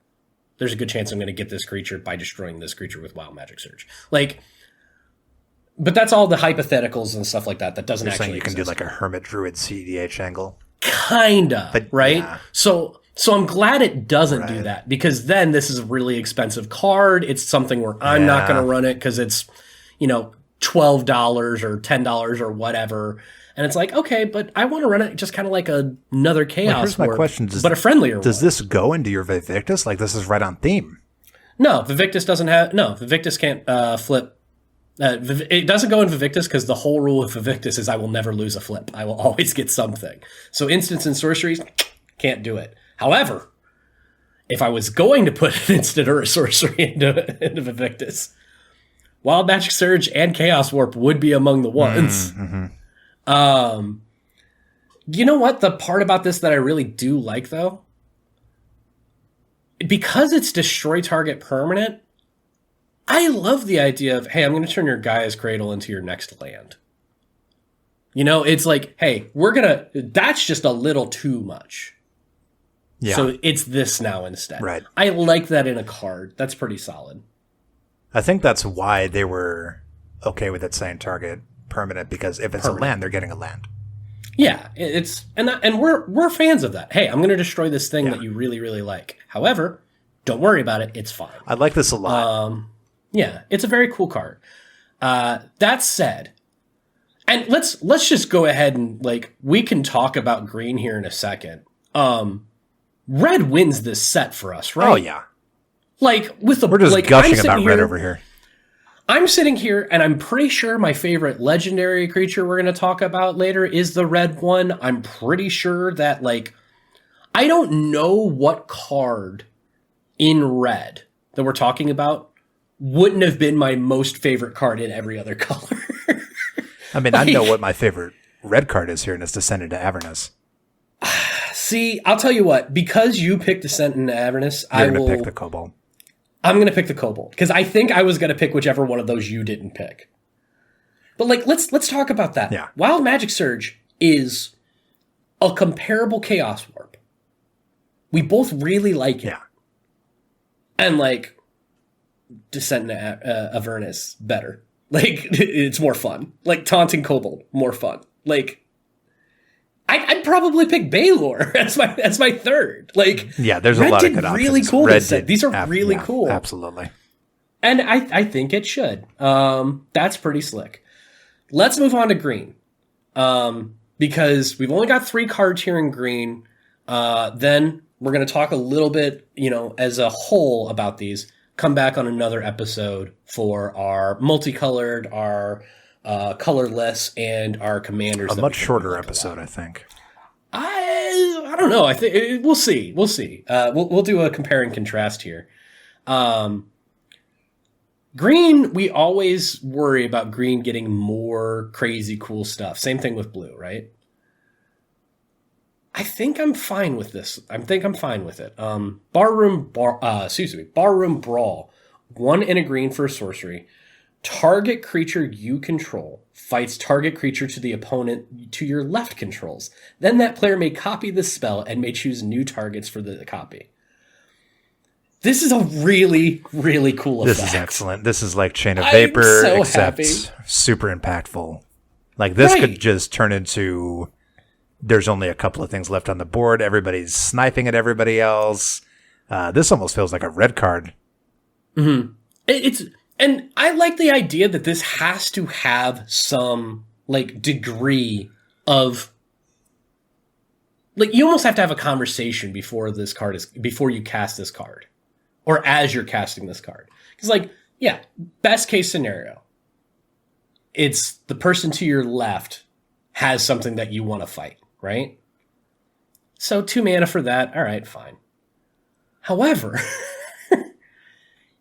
There's a good chance I'm going to get this creature by destroying this creature with Wild Magic Surge. But that's all the hypotheticals and stuff like that. That doesn't actually exist. You can do a Hermit Druid CDH angle. Kinda, right? Yeah. So I'm glad it doesn't do that, because then this is a really expensive card. It's something where I'm not going to run it because it's, $12 or $10 or whatever. And it's okay, but I want to run it just kind of like another Chaos Here's my question. but a friendlier Does one. this go into your Vivictus? This is right on theme. No, Vivictus doesn't have... No, Vivictus can't flip. It doesn't go in Vivictus because the whole rule of Vivictus is I will never lose a flip. I will always get something. So instants and sorceries, can't do it. However, if I was going to put an instant or a sorcery into Invictus, Wild Magic Surge and Chaos Warp would be among the ones. You know what? The part about this that I really do like, though, because it's destroy target permanent, I love the idea of, hey, I'm going to turn your Gaia's Cradle into your next land. You know, it's like, hey, that's just a little too much. Yeah. So it's this now instead. Right. I like that in a card. That's pretty solid. I think that's why they were okay with it saying target permanent, because if it's a land, they're getting a land. Yeah, and we're fans of that. Hey, I'm going to destroy this thing that you really, really like. However, don't worry about it. It's fine. I like this a lot. Yeah, it's a very cool card. That said, and let's just go ahead and we can talk about green here in a second. Red wins this set for us, right? Oh yeah. We're just gushing about red over here. I'm sitting here, and I'm pretty sure my favorite legendary creature we're going to talk about later is the red one. I'm pretty sure that, I don't know what card in red that we're talking about wouldn't have been my most favorite card in every other color. I mean, I know what my favorite red card is here, and it's Descent into Avernus. See, I'll tell you what. Because you picked Descent into Avernus, You're going to pick the Kobold. I'm going to pick the Kobold, because I think I was going to pick whichever one of those you didn't pick. But let's talk about that. Yeah. Wild Magic Surge is a comparable Chaos Warp. We both really like it. Yeah. And Descent into Avernus better. It's more fun. Taunting Kobold, more fun. I'd probably pick Baldur as my third. Yeah, there's a lot of good really options. cool this set. These are really cool. Absolutely. And I think it should. That's pretty slick. Let's move on to green. Because we've only got 3 cards here in green. Then we're going to talk a little bit, as a whole about these. Come back on another episode for our multicolored, our colorless, and our commanders. A much shorter episode, I think. I don't know. I think we'll see. We'll see. We'll do a compare and contrast here. Green, we always worry about green getting more crazy cool stuff. Same thing with blue, right? I think I'm fine with this. I'm fine with it. Barroom Brawl. 1 and a green for a sorcery. Target creature you control fights target creature to the opponent to your left controls. Then that player may copy the spell and may choose new targets for the copy. This is a really, really cool effect. This is excellent. This is like Chain of Vapor, except super impactful. This could just turn into, there's only a couple of things left on the board. Everybody's sniping at everybody else. This almost feels like a red card. Mm-hmm. And I like the idea that this has to have some degree of you almost have to have a conversation before you cast this card, or as you're casting this card. Because best case scenario, it's the person to your left has something that you want to fight, right? So 2 mana for that. All right, fine. However,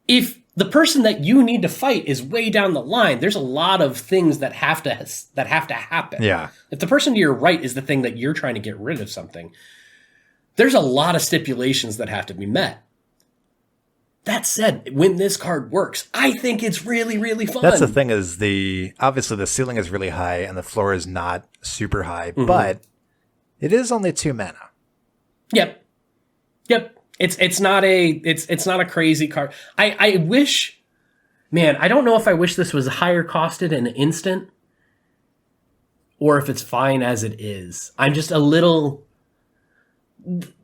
if the person that you need to fight is way down the line, there's a lot of things that have to happen. Yeah. If the person to your right is the thing that you're trying to get rid of something, there's a lot of stipulations that have to be met. That said, when this card works, I think it's really, really fun. That's the thing is obviously the ceiling is really high and the floor is not super high, but it is only 2 mana. Yep. It's not a crazy card. I wish, man, I don't know if I wish this was higher costed and instant, or if it's fine as it is. I'm just a little.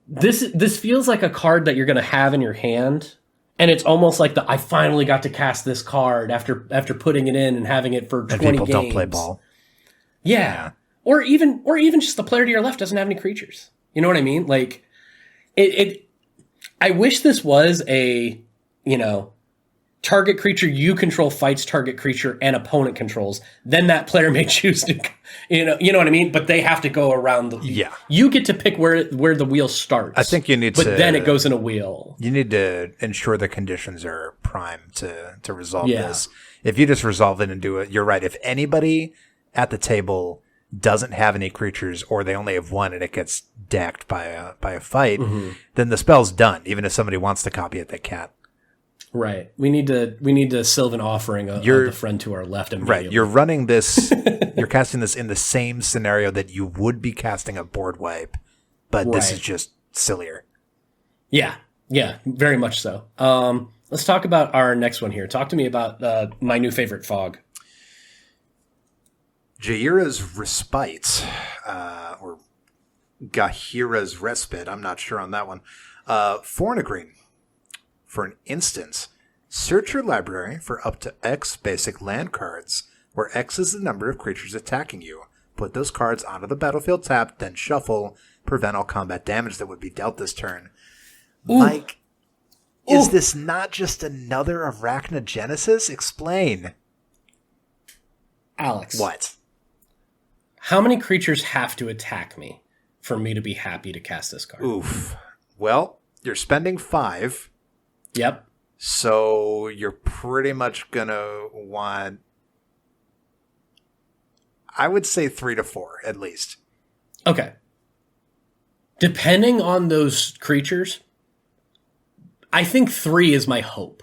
This feels like a card that you're going to have in your hand, and it's almost like I finally got to cast this card after putting it in and having it for 20 and people games. Don't play ball. Yeah. Or even just the player to your left doesn't have any creatures. You know what I mean? I wish this was a target creature you control fights target creature and opponent controls, then that player may choose to, you know what I mean? But they have to go around the. Yeah. You get to pick where the wheel starts. I think you need but then it goes in a wheel. You need to ensure the conditions are prime to resolve this. If you just resolve it and do it, you're right. If anybody at the table doesn't have any creatures, or they only have one and it gets decked by a fight, then the spell's done. Even if somebody wants to copy it, they can't. Right. We need to Sylvan Offering of the friend to our left immediately. Right. You're running this. You're casting this in the same scenario that you would be casting a board wipe, but this is just sillier. Yeah. Yeah. Very much so. Let's talk about our next one here. Talk to me about my new favorite fog. Jaira's Respite, or Gahira's Respite. I'm not sure on that one. 4 and a green. For an instant, search your library for up to X basic land cards, where X is the number of creatures attacking you. Put those cards onto the battlefield tapped, then shuffle. Prevent all combat damage that would be dealt this turn. Ooh. Mike, is this not just another Arachnogenesis? Explain. Alex. What? How many creatures have to attack me for me to be happy to cast this card? Oof. Well, you're spending 5. Yep. So you're pretty much going to want, I would say 3 to 4 at least. Okay. Depending on those creatures, I think 3 is my hope.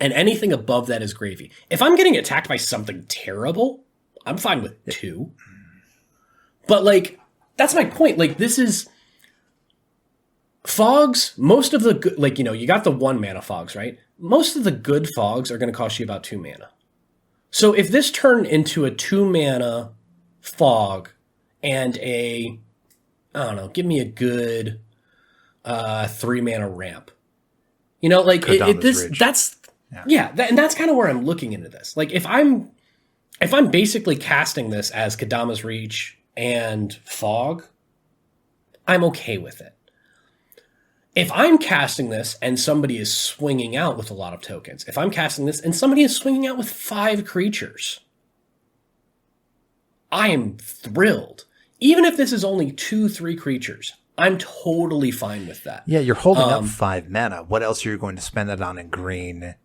And anything above that is gravy. If I'm getting attacked by something terrible, I'm fine with 2. But, like, that's my point. Like, this is... Fogs, most of the good, like, you know, you got the 1 mana fogs, right? Most of the good fogs are going to cost you about 2 mana. So if this turned into a 2 mana fog and I don't know, give me a good 3 mana ramp. You know, like and that's kind of where I'm looking into this. Like if I'm basically casting this as Kadama's Reach and Fog, I'm okay with it. If I'm casting this and somebody is swinging out with a lot of tokens, if I'm casting this and somebody is swinging out with 5 creatures, I am thrilled. Even if this is only 2-3 creatures, I'm totally fine with that. Yeah, you're holding up 5 mana. What else are you going to spend it on in green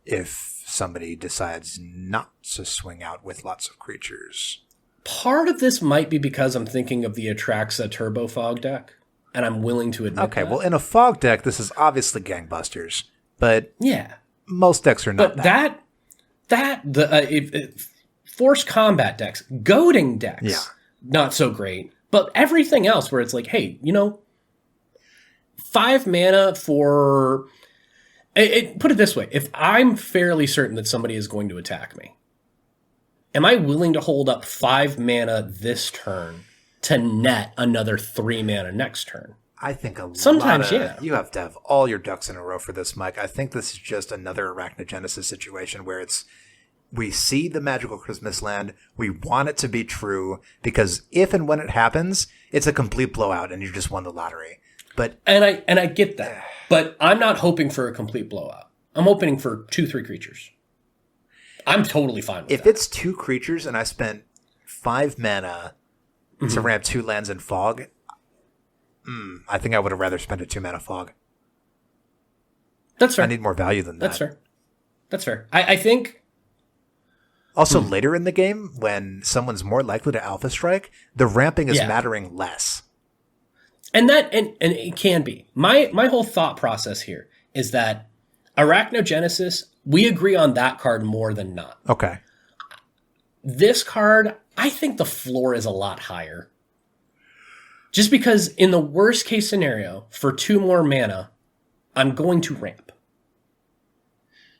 if somebody decides not to swing out with lots of creatures? Part of this might be because I'm thinking of the Atraxa Turbo Fog deck. And I'm willing to admit okay, that. Well, in a fog deck, this is obviously gangbusters, but most decks are not. But force combat decks, goading decks, not so great. But everything else, where it's like, hey, you know, 5 mana for. Put it this way: if I'm fairly certain that somebody is going to attack me, am I willing to hold up 5 mana this turn to net another 3 mana next turn? I think sometimes you have to have all your ducks in a row for this, Mike. I think this is just another Arachnogenesis situation where we see the magical Christmas land, we want it to be true, because if and when it happens, it's a complete blowout and you just won the lottery. But and I get that, but I'm not hoping for a complete blowout. I'm hoping for 2-3 creatures. I'm totally fine with that. If it's 2 creatures and I spent 5 mana to ramp 2 lands in fog, I think I would have rather spent a 2 mana fog. That's fair. I need more value than that. That's fair. I think. Also, later in the game, when someone's more likely to alpha strike, the ramping is mattering less. And it can be. My whole thought process here is that Arachnogenesis, we agree on that card more than not. Okay. This card, I think the floor is a lot higher. Just because in the worst case scenario, for 2 more mana, I'm going to ramp.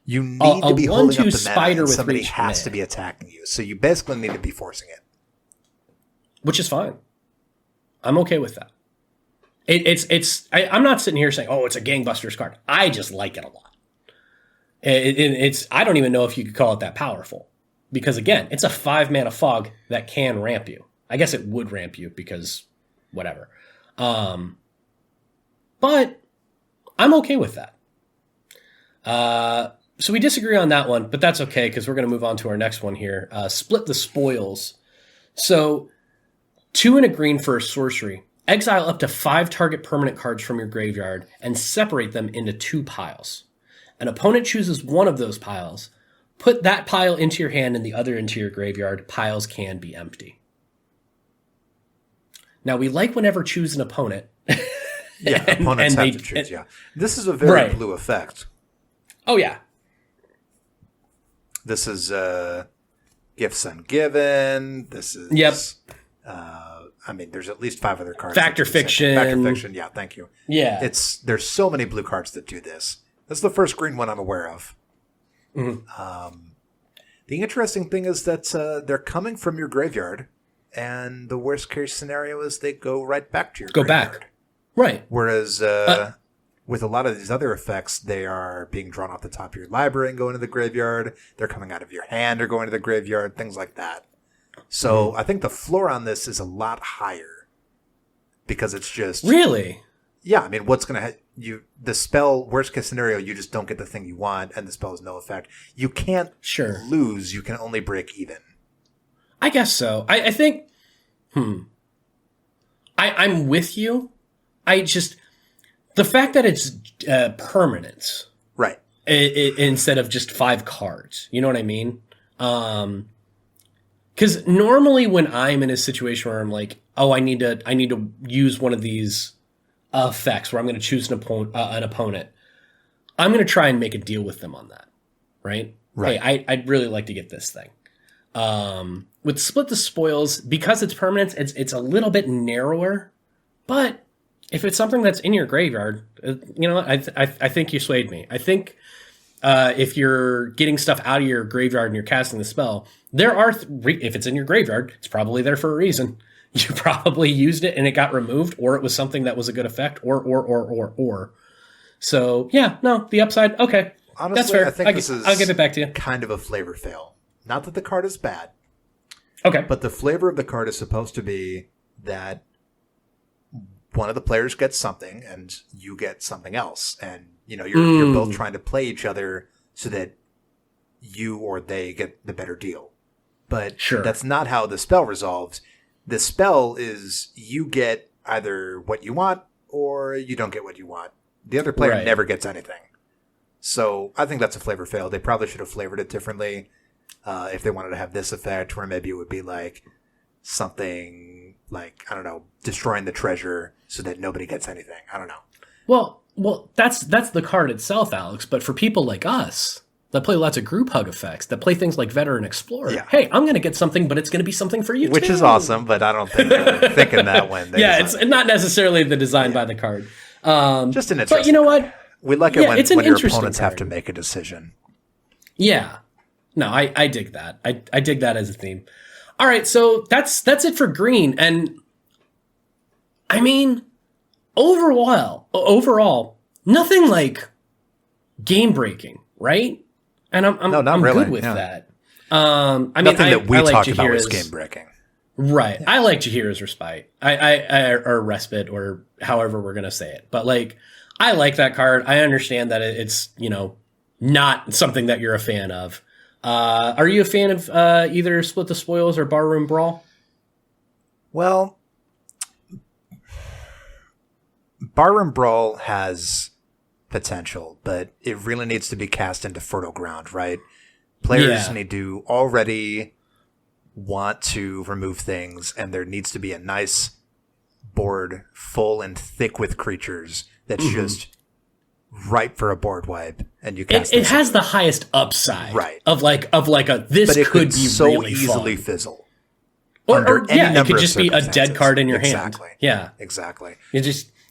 You need to be holding up the spider mana and with somebody reach has to be attacking you. So you basically need to be forcing it. Which is fine. I'm okay with that. I'm not sitting here saying, oh, it's a gangbusters card. I just like it a lot. I don't even know if you could call it that powerful. Because again, it's a 5 mana fog that can ramp you. I guess it would ramp you because whatever. But I'm okay with that. So we disagree on that one, but that's okay because we're going to move on to our next one here. Split the spoils. So 2 and a green for a sorcery. Exile up to 5 target permanent cards from your graveyard and separate them into 2 piles. An opponent chooses one of those piles. Put that pile into your hand and the other into your graveyard. Piles can be empty. Now, we like whenever choose an opponent. Yeah, opponents have to choose, yeah. This is a very blue effect. Oh, yeah. This is Gifts Ungiven. This is... Yep. I mean, there's at least 5 other cards. Factor Fiction. Factor Fiction, yeah, thank you. Yeah. There's so many blue cards that do this. This is the first green one I'm aware of. Mm-hmm. The interesting thing is that they're coming from your graveyard, and the worst case scenario is they go right back to your graveyard. Go back. Right. Whereas with a lot of these other effects, they are being drawn off the top of your library and going to the graveyard. They're coming out of your hand or going to the graveyard, things like that. So I think the floor on this is a lot higher because it's just... Really? Yeah, I mean, what's going to... the spell, worst case scenario, you just don't get the thing you want and the spell has no effect. You can't lose. You can only break even. I guess so. I think... I'm with you. I just... The fact that it's permanence. Right. Instead of just 5 cards. You know what I mean? Because normally when I'm in a situation where I'm like, oh, I need to use one of these effects where I'm going to choose an opponent, I'm going to try and make a deal with them on that, right? Right. Hey, I'd really like to get this thing. With Split the Spoils, because it's permanent, it's a little bit narrower, but if it's something that's in your graveyard, you know, I think you swayed me. I think if you're getting stuff out of your graveyard and you're casting the spell, there are if it's in your graveyard, it's probably there for a reason. You probably used it and it got removed, or it was something that was a good effect, or. So yeah, no, the upside, okay, honestly, that's fair. I think this is I'll give it back to you. Kind of a flavor fail. Not that the card is bad, okay, but the flavor of the card is supposed to be that one of the players gets something and you get something else, and you know you're both trying to play each other so that you or they get the better deal. But that's not how the spell resolves. The spell is you get either what you want or you don't get what you want. The other player never gets anything. So I think that's a flavor fail. They probably should have flavored it differently if they wanted to have this effect, where maybe it would be like something like, I don't know, destroying the treasure so that nobody gets anything. I don't know. Well, that's the card itself, Alex. But for people like us that play lots of group hug effects, that play things like Veteran Explorer, hey, I'm going to get something, but it's going to be something for you Which too. is awesome, but I don't think they're thinking that when they it's not necessarily the design by the card. Just an interesting. But you know what? We like it when your opponents have to make a decision. Yeah. No, I dig that. I dig that as a theme. All right, so that's it for green. And I mean, overall, nothing like game breaking, right? And I'm good with that. I mean, nothing that we like talked about was Jahira's game breaking. Right. Yeah. I like Jahira's respite. Or respite, or however we're gonna say it. But like, I like that card. I understand that it's, you know, not something that you're a fan of. Are you a fan of either Split the Spoils or Barroom Brawl? Well, Barroom Brawl has potential, but it really needs to be cast into fertile ground, right? Players need to already want to remove things, and there needs to be a nice board full and thick with creatures that's just ripe for a board wipe, and you cast it has the highest upside, right? Of like a this but it could be so really easily fun. Fizzle. Or it could just be a dead card in your hand. Yeah, exactly.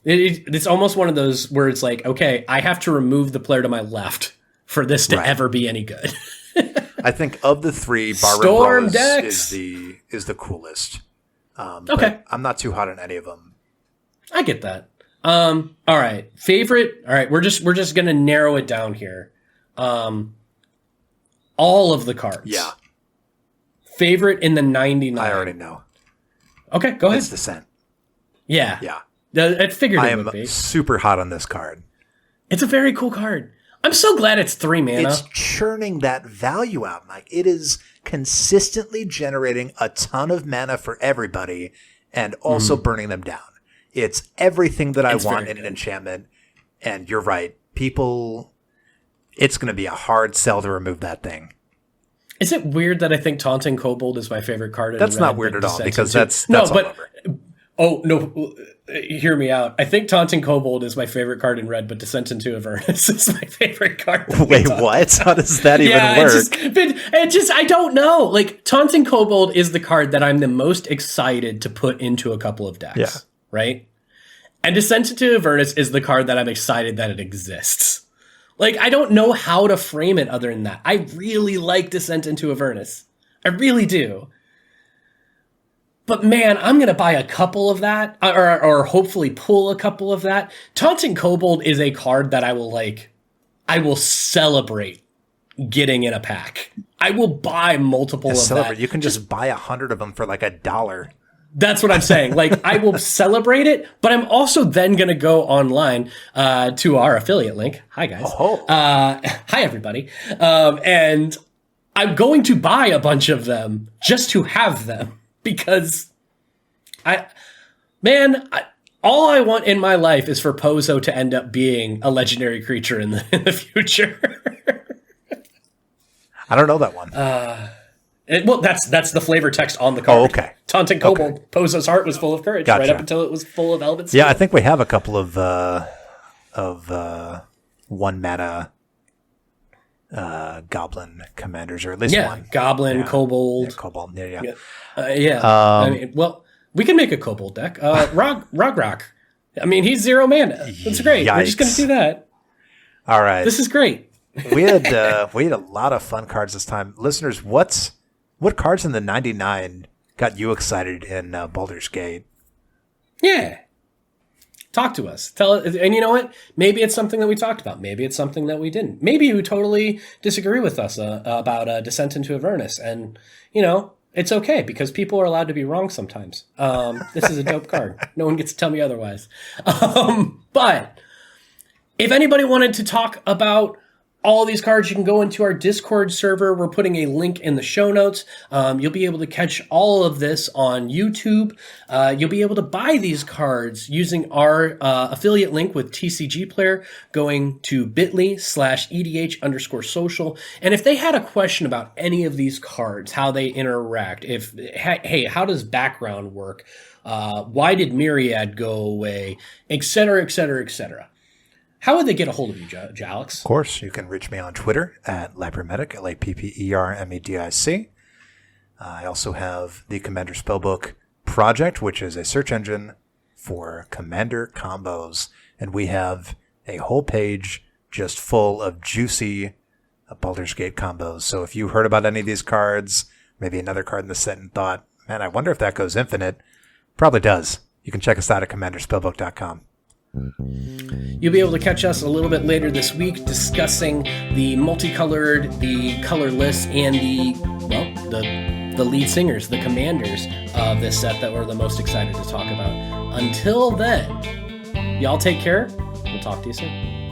It's almost one of those where it's like, okay, I have to remove the player to my left for this to ever be any good. I think of the three, Barroom Brawl is the coolest. Okay, I'm not too hot on any of them. I get that. All right, favorite. All right, we're just gonna narrow it down here. All of the cards. Yeah. Favorite in the 99. I already know. Okay, go ahead. It's Descent. Yeah. Yeah. I figured it would be. I am super hot on this card. It's a very cool card. I'm so glad it's 3 mana. It's churning that value out, Mike. It is consistently generating a ton of mana for everybody and also burning them down. It's everything that I want in an enchantment. And you're right. People, it's going to be a hard sell to remove that thing. Is it weird that I think Taunting Kobold is my favorite card in That's red, not weird at all, because that's no, all but over. Oh, no, hear me out. I think Taunting Kobold is my favorite card in red, but Descent into Avernus is my favorite card. Wait, what? How does that even work? It just, I don't know. Like, Taunting Kobold is the card that I'm the most excited to put into a couple of decks, right? And Descent into Avernus is the card that I'm excited that it exists. Like, I don't know how to frame it other than that. I really like Descent into Avernus. I really do. But man, I'm going to buy a couple of that, or hopefully pull a couple of that. Taunting Kobold is a card that I will celebrate getting in a pack. I will buy multiple of that. You can just buy 100 of them for like $1. That's what I'm saying. Like, I will celebrate it, but I'm also then going to go online to our affiliate link. Hi, guys. Hi, everybody. And I'm going to buy a bunch of them just to have them. Because all I want in my life is for Pozo to end up being a legendary creature in the future. I don't know that one. That's the flavor text on the card. Oh, okay. Taunting Kobold, Pozo's heart was full of courage, right up until it was full of Elven Steel. Yeah, I think we have a couple of 1 mana Goblin commanders, or at least one. Goblin, Kobold. Yeah, Kobold, yeah. I mean, well, we can make a Kobold deck. Rock. I mean, he's 0 mana. That's great. We're just going to do that. All right. This is great. we had a lot of fun cards this time. Listeners, what cards in the 99 got you excited in Baldur's Gate? Yeah. Talk to us. Tell us, and you know what? Maybe it's something that we talked about. Maybe it's something that we didn't. Maybe you totally disagree with us about Descent into Avernus, and it's okay because people are allowed to be wrong sometimes. This is a dope card. No one gets to tell me otherwise. But if anybody wanted to talk about all these cards, you can go into our Discord server. We're putting a link in the show notes. You'll be able to catch all of this on YouTube. You'll be able to buy these cards using our affiliate link with TCG Player, going to bit.ly/EDH_social. And if they had a question about any of these cards, how they interact, hey, how does background work? Why did Myriad go away? Et cetera, et cetera, et cetera. How would they get a hold of you, Jalix? Of course, you can reach me on Twitter at Lappermedic, LAPPERMEDIC. I also have the Commander Spellbook Project, which is a search engine for Commander combos. And we have a whole page just full of juicy Baldur's Gate combos. So if you heard about any of these cards, maybe another card in the set and thought, man, I wonder if that goes infinite, probably does. You can check us out at commanderspellbook.com. You'll be able to catch us a little bit later this week discussing the multicolored, the colorless, and the lead singers, the commanders of this set that we're the most excited to talk about. Until then, y'all take care. We'll talk to you soon.